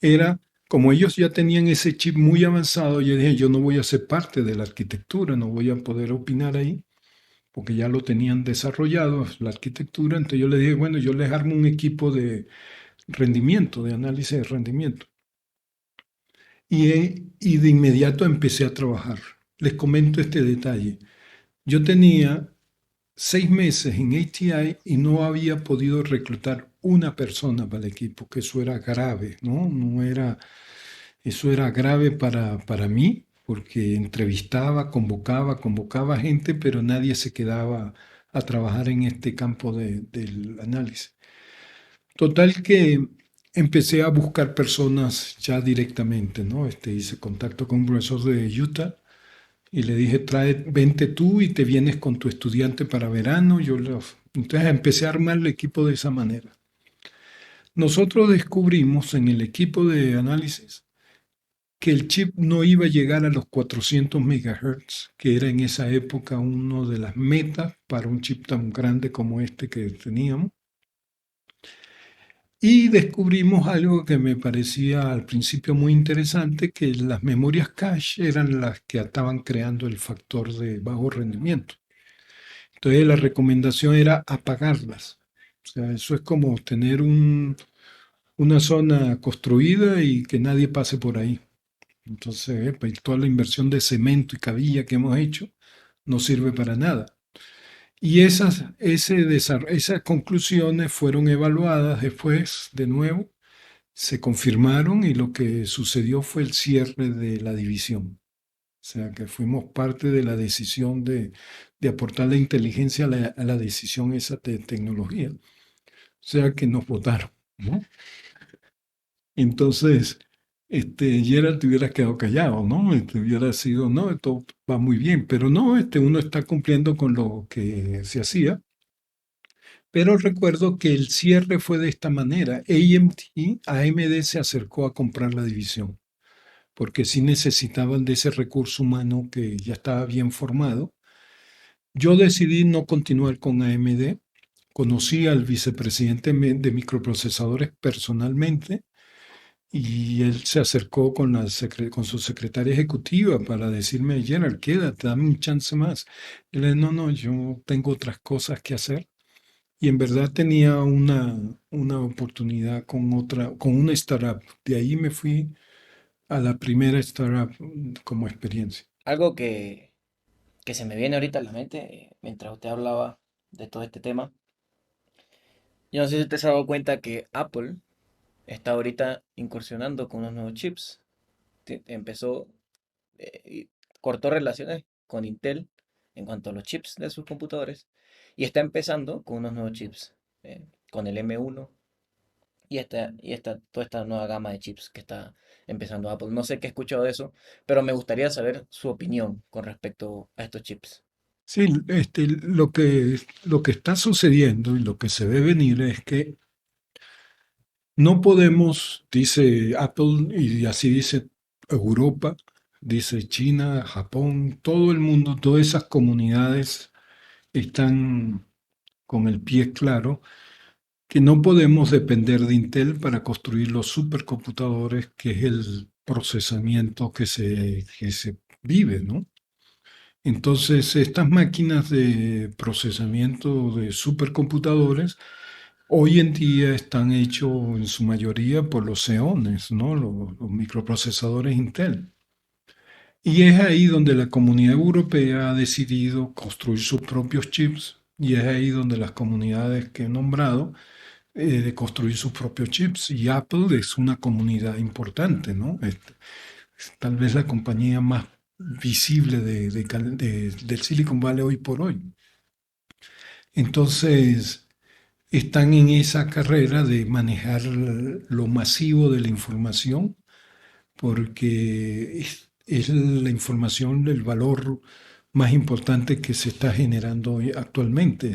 Era, como ellos ya tenían ese chip muy avanzado, yo dije, yo no voy a ser parte de la arquitectura, no voy a poder opinar ahí, porque ya lo tenían desarrollado, la arquitectura, entonces yo les dije, bueno, yo les armo un equipo de rendimiento, de análisis de rendimiento. Y de inmediato empecé a trabajar. Les comento este detalle. Yo tenía 6 meses en ATI y no había podido reclutar una persona para el equipo, que eso era grave, ¿no? Eso era grave para mí, porque entrevistaba, convocaba gente, pero nadie se quedaba a trabajar en este campo del análisis. Total que empecé a buscar personas ya directamente, ¿no? Hice contacto con un profesor de Utah y le dije, vente tú y te vienes con tu estudiante para verano. Entonces empecé a armar el equipo de esa manera. Nosotros descubrimos en el equipo de análisis que el chip no iba a llegar a los 400 MHz, que era en esa época una de las metas para un chip tan grande como este que teníamos. Y descubrimos algo que me parecía al principio muy interesante, que las memorias cache eran las que estaban creando el factor de bajo rendimiento. Entonces la recomendación era apagarlas. O sea, eso es como tener una zona construida y que nadie pase por ahí. Entonces, pues, toda la inversión de cemento y cabilla que hemos hecho no sirve para nada. Y esas conclusiones fueron evaluadas después, de nuevo, se confirmaron y lo que sucedió fue el cierre de la división. O sea, que fuimos parte de la decisión de aportar la inteligencia a la decisión esa de tecnología. O sea, que nos votaron, ¿no? Entonces, Gerald te hubiera quedado callado, ¿no? Hubiera sido, no, esto va muy bien, pero no, uno está cumpliendo con lo que se hacía. Pero recuerdo que el cierre fue de esta manera. AMD se acercó a comprar la división, porque sí necesitaban de ese recurso humano que ya estaba bien formado. Yo decidí no continuar con AMD. Conocí al vicepresidente de microprocesadores personalmente y él se acercó con su secretaria ejecutiva para decirme, Gerald, quédate, dame un chance más. Y le dije, no, no, yo tengo otras cosas que hacer. Y en verdad tenía una oportunidad con una startup. De ahí me fui a la primera startup como experiencia. Algo que se me viene ahorita a la mente mientras usted hablaba de todo este tema. Yo no sé si usted se ha dado cuenta que Apple está ahorita incursionando con unos nuevos chips. Empezó, y cortó relaciones con Intel en cuanto a los chips de sus computadores y está empezando con unos nuevos chips, con el M1 toda esta nueva gama de chips que está empezando Apple. No sé qué he escuchado de eso, pero me gustaría saber su opinión con respecto a estos chips. Sí, lo que está sucediendo y lo que se ve venir es que no podemos, dice Apple, y así dice Europa, dice China, Japón, todo el mundo, todas esas comunidades están con el pie claro que no podemos depender de Intel para construir los supercomputadores, que es el procesamiento que se vive, ¿no? Entonces, estas máquinas de procesamiento de supercomputadores hoy en día están hechos en su mayoría por los Xeones, ¿no? Los microprocesadores Intel. Y es ahí donde la comunidad europea ha decidido construir sus propios chips y es ahí donde las comunidades que he nombrado de construir sus propios chips. Y Apple es una comunidad importante, ¿no? Es tal vez la compañía más visible del Silicon Valley hoy por hoy. Entonces, están en esa carrera de manejar lo masivo de la información, porque es la información el valor más importante que se está generando actualmente,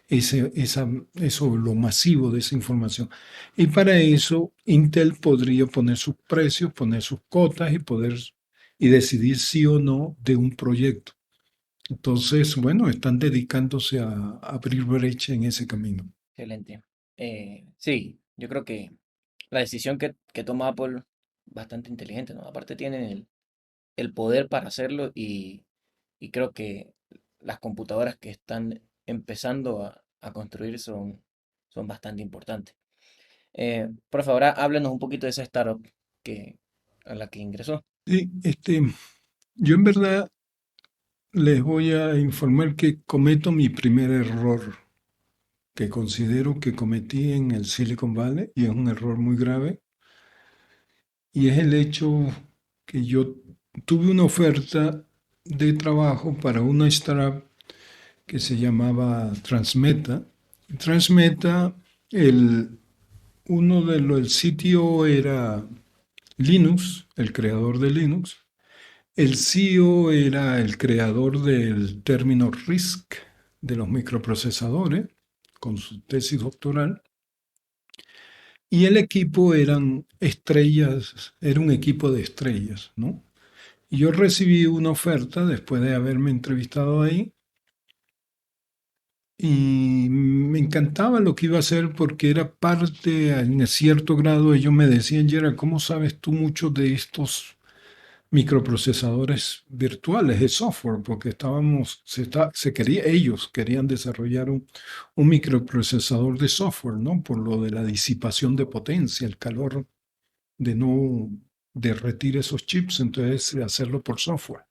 eso, lo masivo de esa información. Y para eso Intel podría poner sus precios, poner sus cotas y decidir sí o no de un proyecto. Entonces, bueno, están dedicándose a abrir brecha en ese camino. Excelente. Sí, yo creo que la decisión que toma Apple bastante inteligente, ¿no? Aparte tienen el poder para hacerlo y creo que las computadoras que están empezando a construir son bastante importantes. Por favor, háblenos un poquito de esa startup a la que ingresó. Sí, yo en verdad les voy a informar que cometo mi primer error que considero que cometí en el Silicon Valley y es un error muy grave y es el hecho que yo tuve una oferta de trabajo para una startup que se llamaba Transmeta. Transmeta, el CTO era Linux, el creador de Linux. El CEO era el creador del término RISC de los microprocesadores, con su tesis doctoral. Y el equipo eran estrellas, era un equipo de estrellas, ¿no? Y yo recibí una oferta después de haberme entrevistado ahí y me encantaba lo que iba a hacer porque era parte, en cierto grado, ellos me decían, Gerald, ¿cómo sabes tú mucho de estos microprocesadores virtuales de software, porque ellos querían desarrollar un microprocesador de software, ¿no? Por lo de la disipación de potencia, el calor de no derretir esos chips, entonces hacerlo por software.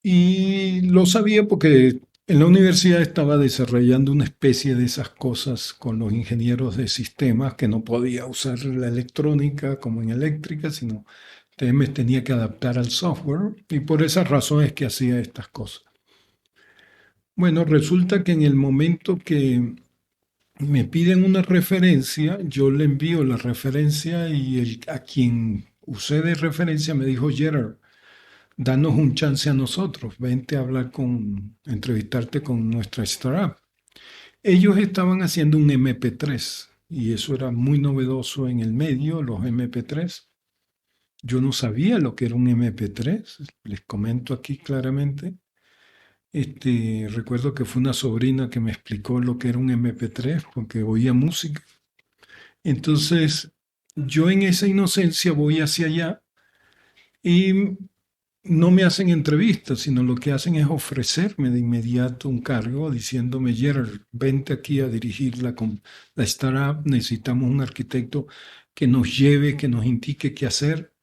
Y lo sabía porque en la universidad estaba desarrollando una especie de esas cosas con los ingenieros de sistemas, que no podía usar la electrónica como en eléctrica, sino que me tenía que adaptar al software, y por esas razones que hacía estas cosas. Bueno, resulta que en el momento que me piden una referencia, yo le envío la referencia y a quien usé de referencia me dijo: Gerard, danos un chance a nosotros, vente a entrevistarte con nuestra startup. Ellos estaban haciendo un MP3 y eso era muy novedoso en el medio, los MP3. Yo no sabía lo que era un MP3, les comento aquí claramente. Recuerdo que fue una sobrina que me explicó lo que era un MP3 porque oía música. Entonces, yo en esa inocencia voy hacia allá y no me hacen entrevistas, sino lo que hacen es ofrecerme de inmediato un cargo diciéndome: Gerard, vente aquí a dirigir la startup, necesitamos un arquitecto que nos lleve, que nos indique qué hacer.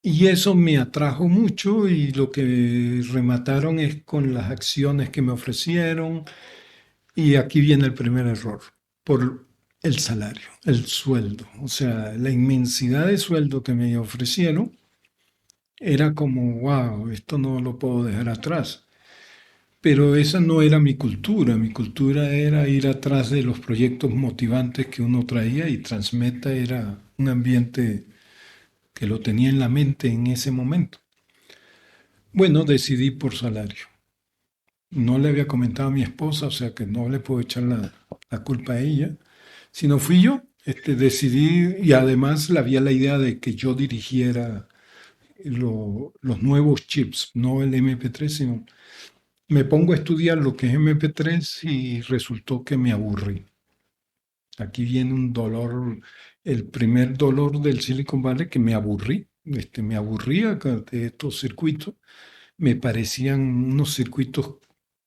Y eso me atrajo mucho y lo que remataron es con las acciones que me ofrecieron. Y aquí viene el primer error, por el salario, el sueldo. O sea, la inmensidad de sueldo que me ofrecieron era como: wow, esto no lo puedo dejar atrás. Pero esa no era mi cultura era ir atrás de los proyectos motivantes que uno traía, y Transmeta era un ambiente que lo tenía en la mente en ese momento. Bueno, decidí por salario. No le había comentado a mi esposa, o sea que no le puedo echar la culpa a ella, sino fui yo. Decidí, y además había la idea de que yo dirigiera los nuevos chips, no el MP3, sino me pongo a estudiar lo que es MP3 y resultó que me aburrí. Aquí viene un dolor, el primer dolor del Silicon Valley, que me aburrí. Me aburría de estos circuitos. Me parecían unos circuitos,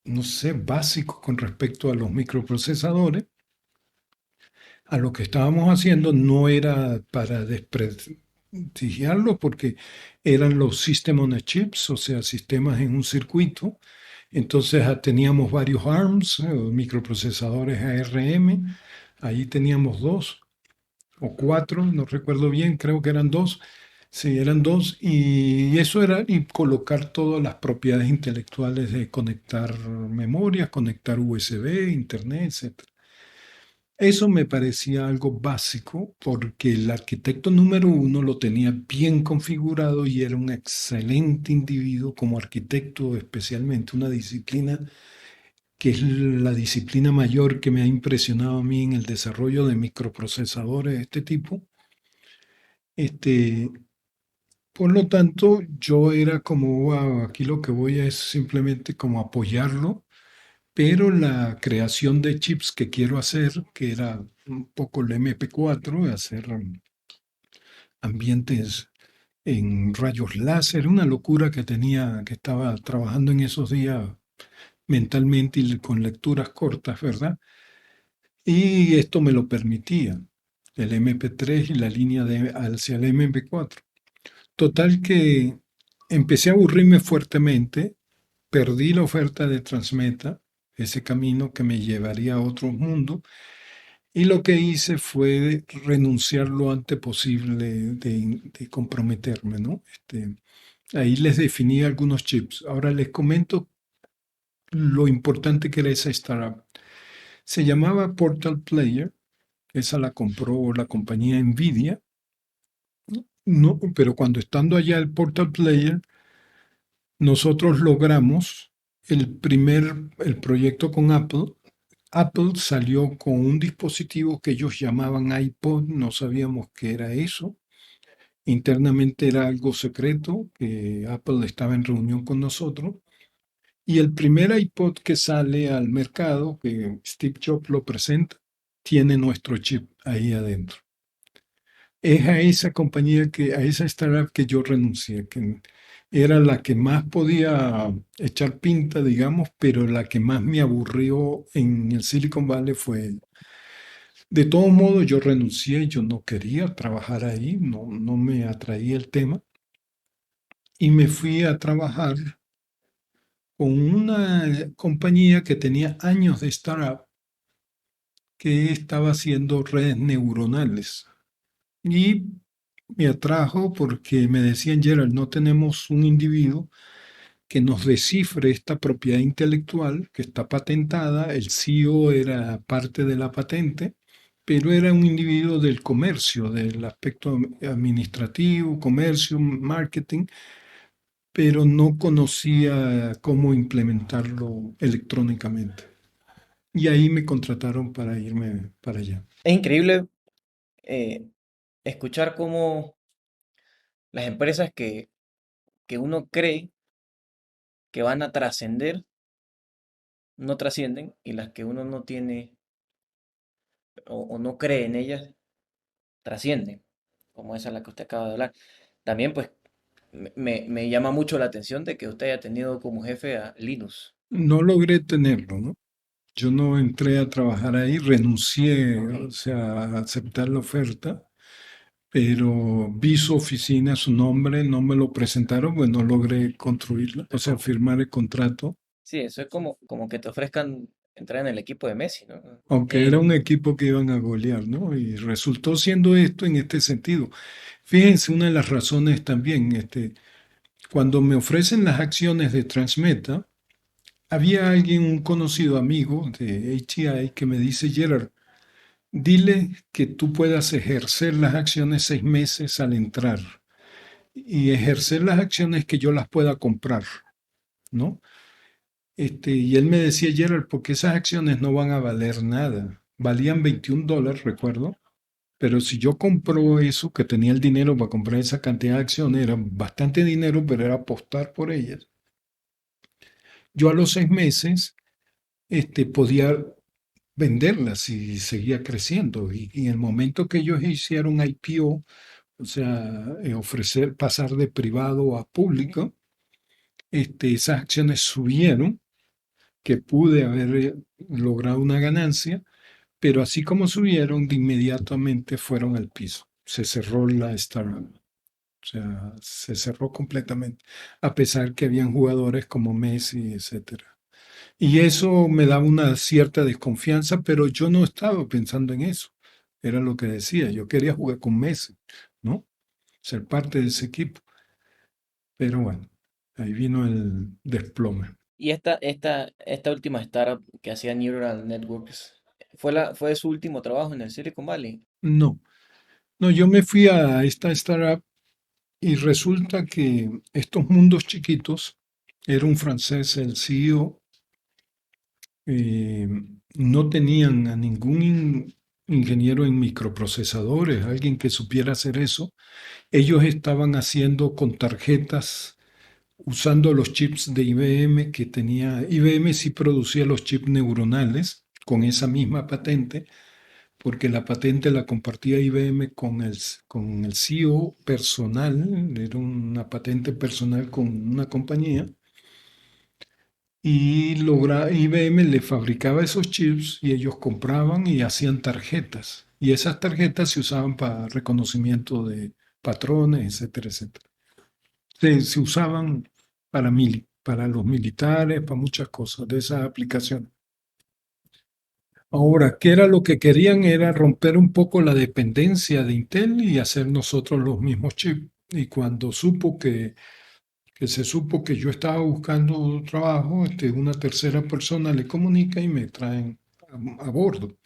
no sé, básicos con respecto a los microprocesadores. A lo que estábamos haciendo no era para desprestigiarlo, porque eran los System on a Chips, o sea, sistemas en un circuito. Entonces teníamos varios ARMs, microprocesadores ARM. Ahí teníamos 2 o 4, no recuerdo bien, creo que eran 2. Sí, eran 2, y eso era y colocar todas las propiedades intelectuales de conectar memorias, conectar USB, Internet, etc. Eso me parecía algo básico porque el arquitecto número 1 lo tenía bien configurado y era un excelente individuo como arquitecto, especialmente una disciplina que es la disciplina mayor que me ha impresionado a mí en el desarrollo de microprocesadores de este tipo. Este, por lo tanto, yo era como: wow, aquí lo que voy es simplemente como apoyarlo, pero la creación de chips que quiero hacer, que era un poco el MP4, hacer ambientes en rayos láser, una locura que tenía, que estaba trabajando en esos días mentalmente y con lecturas cortas, ¿verdad? Y esto me lo permitía, el MP3 y la línea hacia el MP4. Total que empecé a aburrirme fuertemente, perdí la oferta de Transmeta, ese camino que me llevaría a otro mundo, y lo que hice fue renunciar lo antes posible de comprometerme, ¿no? Ahí les definí algunos chips. Ahora les comento lo importante que era esa startup. Se llamaba Portal Player, esa la compró la compañía Nvidia. No, pero cuando estando allá el Portal Player, nosotros logramos el proyecto con Apple. Apple salió con un dispositivo que ellos llamaban iPod, no sabíamos qué era eso. Internamente era algo secreto, que Apple estaba en reunión con nosotros. Y el primer iPod que sale al mercado, que Steve Jobs lo presenta, tiene nuestro chip ahí adentro. Es a esa compañía a esa startup que yo renuncié, que era la que más podía echar pinta, digamos, pero la que más me aburrió en el Silicon Valley fue. De todos modos, yo renuncié, yo no quería trabajar ahí, no me atraía el tema, y me fui a trabajar con una compañía que tenía años de startup que estaba haciendo redes neuronales. Y me atrajo porque me decían, Gerald, no tenemos un individuo que nos descifre esta propiedad intelectual que está patentada. El CEO era parte de la patente, pero era un individuo del comercio, del aspecto administrativo, comercio, marketing, pero no conocía cómo implementarlo electrónicamente. Y ahí me contrataron para irme para allá. Es increíble eh, escuchar cómo las empresas que uno cree que van a trascender, no trascienden, y las que uno no tiene o no cree en ellas, trascienden, como esa es la que usted acaba de hablar. También, pues, me llama mucho la atención de que usted haya tenido como jefe a Linus. No logré tenerlo, ¿no? Yo no entré a trabajar ahí, renuncié, o sea, a aceptar la oferta, pero vi su oficina, su nombre, no me lo presentaron, pues no logré construirla, o sea, firmar el contrato, Sí, eso es como que te ofrezcan entrar en el equipo de Messi, ¿no? aunque era Eh, un equipo que iban a golear, ¿no? Y resultó siendo esto en este sentido. Fíjense, una de las razones también, cuando me ofrecen las acciones de Transmeta, había alguien, un conocido amigo de HTI, que me dice, Gerard, dile que tú puedas ejercer las acciones 6 meses al entrar y ejercer las acciones que yo las pueda comprar, ¿no? Y él me decía, Gerald, porque esas acciones no van a valer nada. Valían $21, recuerdo, pero si yo compro eso, que tenía el dinero para comprar esa cantidad de acciones, era bastante dinero, pero era apostar por ellas. Yo a los 6 meses podía venderlas y seguía creciendo. Y en el momento que ellos hicieron IPO, o sea, ofrecer, pasar de privado a público, esas acciones subieron, que pude haber logrado una ganancia, pero así como subieron, de inmediatamente fueron al piso. Se cerró la startup. O sea, se cerró completamente, a pesar que habían jugadores como Messi, etcétera. Y eso me daba una cierta desconfianza, pero yo no estaba pensando en eso. Era lo que decía, yo quería jugar con Messi, ¿no? Ser parte de ese equipo. Pero bueno, ahí vino el desplome. y esta última startup que hacía Neural Networks, ¿fue su último trabajo en el Silicon Valley? No, no, yo me fui a esta startup y resulta que estos mundos chiquitos, era un francés el CEO, eh, no tenían a ningún ingeniero en microprocesadores, alguien que supiera hacer eso. Ellos estaban haciendo con tarjetas, usando los chips de IBM que tenía. IBM sí producía los chips neuronales con esa misma patente, porque la patente la compartía IBM con el CEO personal, era una patente personal con una compañía, y IBM le fabricaba esos chips y ellos compraban y hacían tarjetas. Y esas tarjetas se usaban para reconocimiento de patrones, etcétera, etcétera. Se usaban para los militares, para muchas cosas de esas aplicaciones. Ahora, ¿qué era lo que querían? Era romper un poco la dependencia de Intel y hacer nosotros los mismos chips. Y cuando que se supo que yo estaba buscando trabajo, una tercera persona le comunica y me traen a bordo.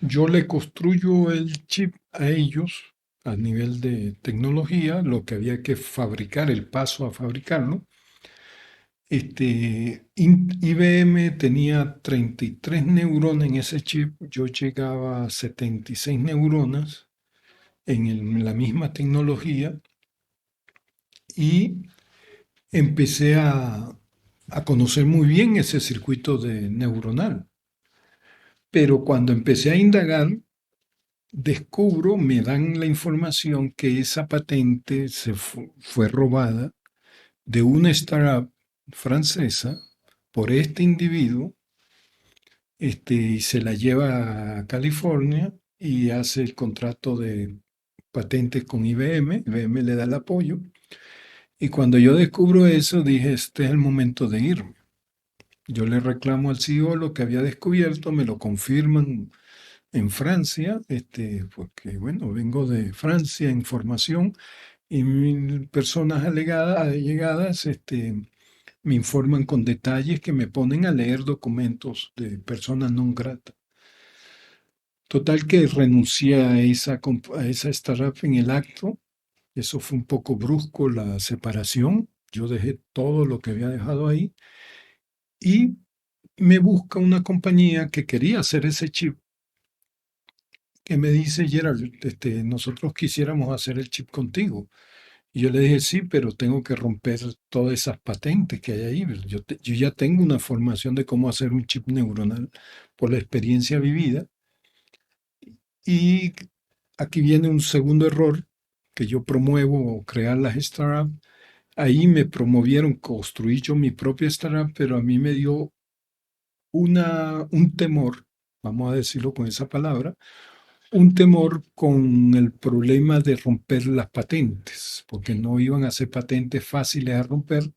Yo le construyo el chip a ellos a nivel de tecnología, lo que había que fabricar, el paso a fabricarlo. IBM tenía 33 neuronas en ese chip, yo llegaba a 76 neuronas en la misma tecnología y empecé a conocer muy bien ese circuito de neuronal. Pero cuando empecé a indagar, descubro, me dan la información que esa patente fue robada de una startup francesa por este individuo, y se la lleva a California y hace el contrato de patentes con IBM. IBM le da el apoyo. Y cuando yo descubro eso, dije, este es el momento de irme. Yo le reclamo al CEO lo que había descubierto, me lo confirman en Francia, porque bueno, vengo de Francia en formación y mil personas allegadas, me informan con detalles que me ponen a leer documentos de personas non gratas. Total que renuncié a esa startup en el acto. Eso fue un poco brusco, la separación. Yo dejé todo lo que había dejado ahí y me busca una compañía que quería hacer ese chip, que me dice, Gerald, nosotros quisiéramos hacer el chip contigo. Y yo le dije, sí, pero tengo que romper todas esas patentes que hay ahí. Yo ya tengo una formación de cómo hacer un chip neuronal por la experiencia vivida. Y aquí viene un segundo error, que yo promuevo crear las startups. Ahí me promovieron construir yo mi propia startup, pero a mí me dio un temor, vamos a decirlo con esa palabra, un temor con el problema de romper las patentes, porque no iban a ser patentes fáciles a romper.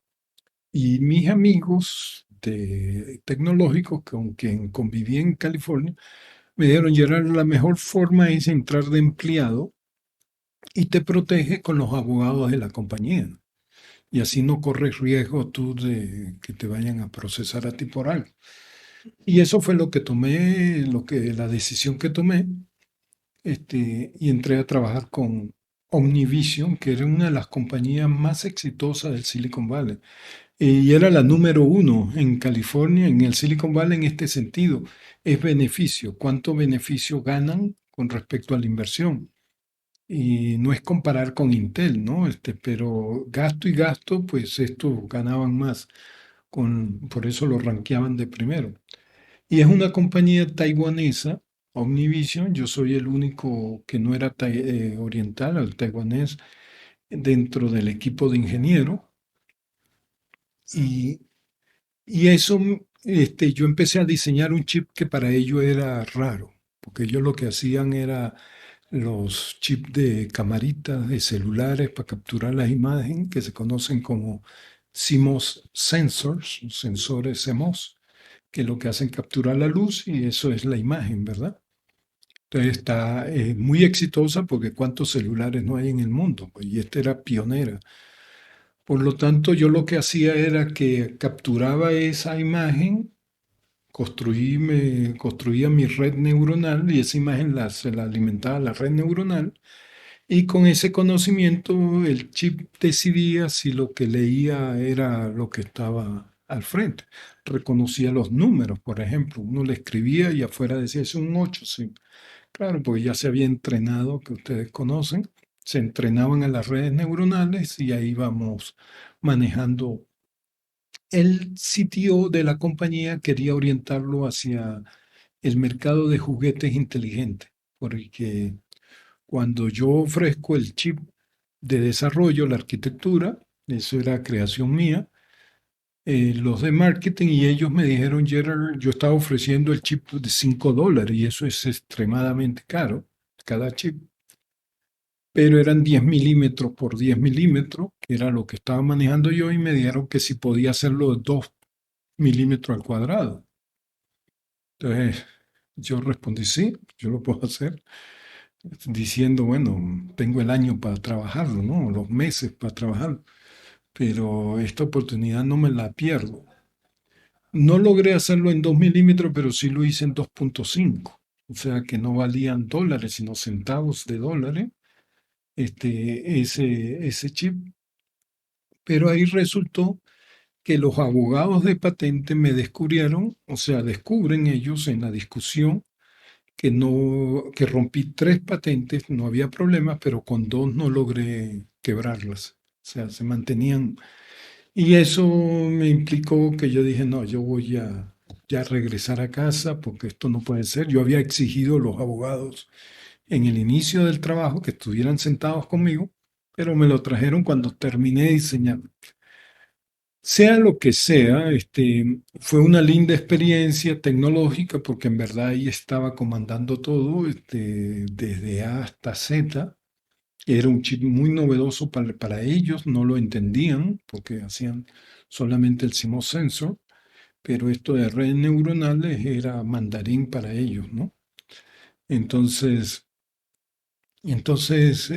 Y mis amigos tecnológicos con quien conviví en California me dijeron, Gerard, la mejor forma es entrar de empleado y te protege con los abogados de la compañía. Y así no corres riesgo tú de que te vayan a procesar a ti por algo. Y eso fue lo que tomé, la decisión que tomé, y entré a trabajar con Omnivision, que era una de las compañías más exitosas del Silicon Valley. Y era la número uno en California, en el Silicon Valley en este sentido. Es beneficio, cuánto beneficio ganan con respecto a la inversión. Y no es comparar con Intel, ¿no? Pero gasto y gasto, pues estos ganaban más. Por eso lo rankeaban de primero. Y es una compañía taiwanesa, Omnivision. Yo soy el único que no era oriental, el taiwanés, dentro del equipo de ingenieros. Y, y eso, yo empecé a diseñar un chip que para ellos era raro, porque ellos lo que hacían era los chips de camaritas de celulares para capturar las imágenes, que se conocen como CMOS sensors, sensores CMOS, que lo que hacen es capturar la luz y eso es la imagen, ¿verdad? Entonces está muy exitosa porque cuántos celulares no hay en el mundo, pues, y esta era pionera. Por lo tanto, yo lo que hacía era que capturaba esa imagen, construía mi red neuronal y esa imagen se la alimentaba a la red neuronal y con ese conocimiento el chip decidía si lo que leía era lo que estaba al frente. Reconocía los números, por ejemplo. Uno le escribía y afuera decía, es un 8, sí. Claro, porque ya se había entrenado, que ustedes conocen, se entrenaban en las redes neuronales y ahí vamos manejando. El sitio de la compañía quería orientarlo hacia el mercado de juguetes inteligentes, porque cuando yo ofrezco el chip de desarrollo, la arquitectura, eso era creación mía, los de marketing y ellos me dijeron, Gerard, yo estaba ofreciendo el chip de $5 y eso es extremadamente caro, cada chip, pero eran 10 milímetros por 10 milímetros, que era lo que estaba manejando yo y me dijeron que si podía hacerlo de 2 milímetros al cuadrado. Entonces yo respondí, sí, yo lo puedo hacer, diciendo, bueno, tengo el año para trabajarlo, ¿no? Los meses para trabajarlo, pero esta oportunidad no me la pierdo. No logré hacerlo en 2 milímetros, pero sí lo hice en 2,5. O sea que no valían dólares, sino centavos de dólares, ese chip. Pero ahí resultó que los abogados de patente me descubrieron, o sea, descubren ellos en la discusión que no, que rompí 3 patentes, no había problema, pero con 2 no logré quebrarlas. O sea, se mantenían. Y eso me implicó que yo dije, no, yo voy a ya regresar a casa porque esto no puede ser. Yo había exigido a los abogados en el inicio del trabajo, que estuvieran sentados conmigo, pero me lo trajeron cuando terminé de diseñar. Sea lo que sea, fue una linda experiencia tecnológica porque en verdad ahí estaba comandando todo, desde A hasta Z. Era un chip muy novedoso para ellos, no lo entendían porque hacían solamente el CMOS sensor, pero esto de redes neuronales era mandarín para ellos, ¿no? Entonces, entonces,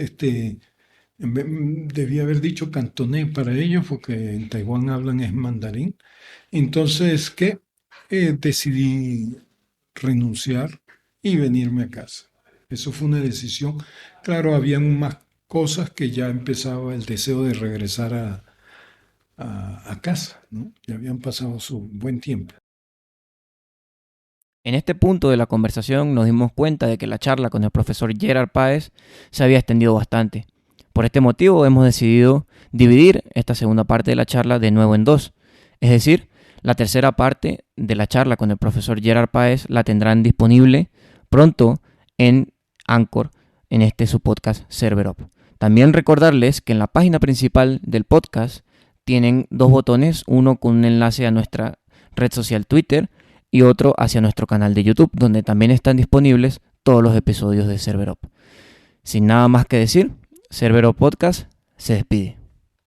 debía haber dicho cantonés para ellos porque en Taiwán hablan es mandarín. Entonces, ¿qué? Decidí renunciar y venirme a casa. Eso fue una decisión. Claro, habían más cosas que ya empezaba el deseo de regresar a casa, ¿no? Ya habían pasado su buen tiempo. En este punto de la conversación nos dimos cuenta de que la charla con el profesor Gerard Páez se había extendido bastante. Por este motivo hemos decidido dividir esta segunda parte de la charla de nuevo en dos. Es decir, la tercera parte de la charla con el profesor Gerard Páez la tendrán disponible pronto en Anchor, en su podcast Server Up. También recordarles que en la página principal del podcast tienen dos botones, uno con un enlace a nuestra red social Twitter y otro hacia nuestro canal de YouTube, donde también están disponibles todos los episodios de Server Up. Sin nada más que decir, Server Up Podcast se despide.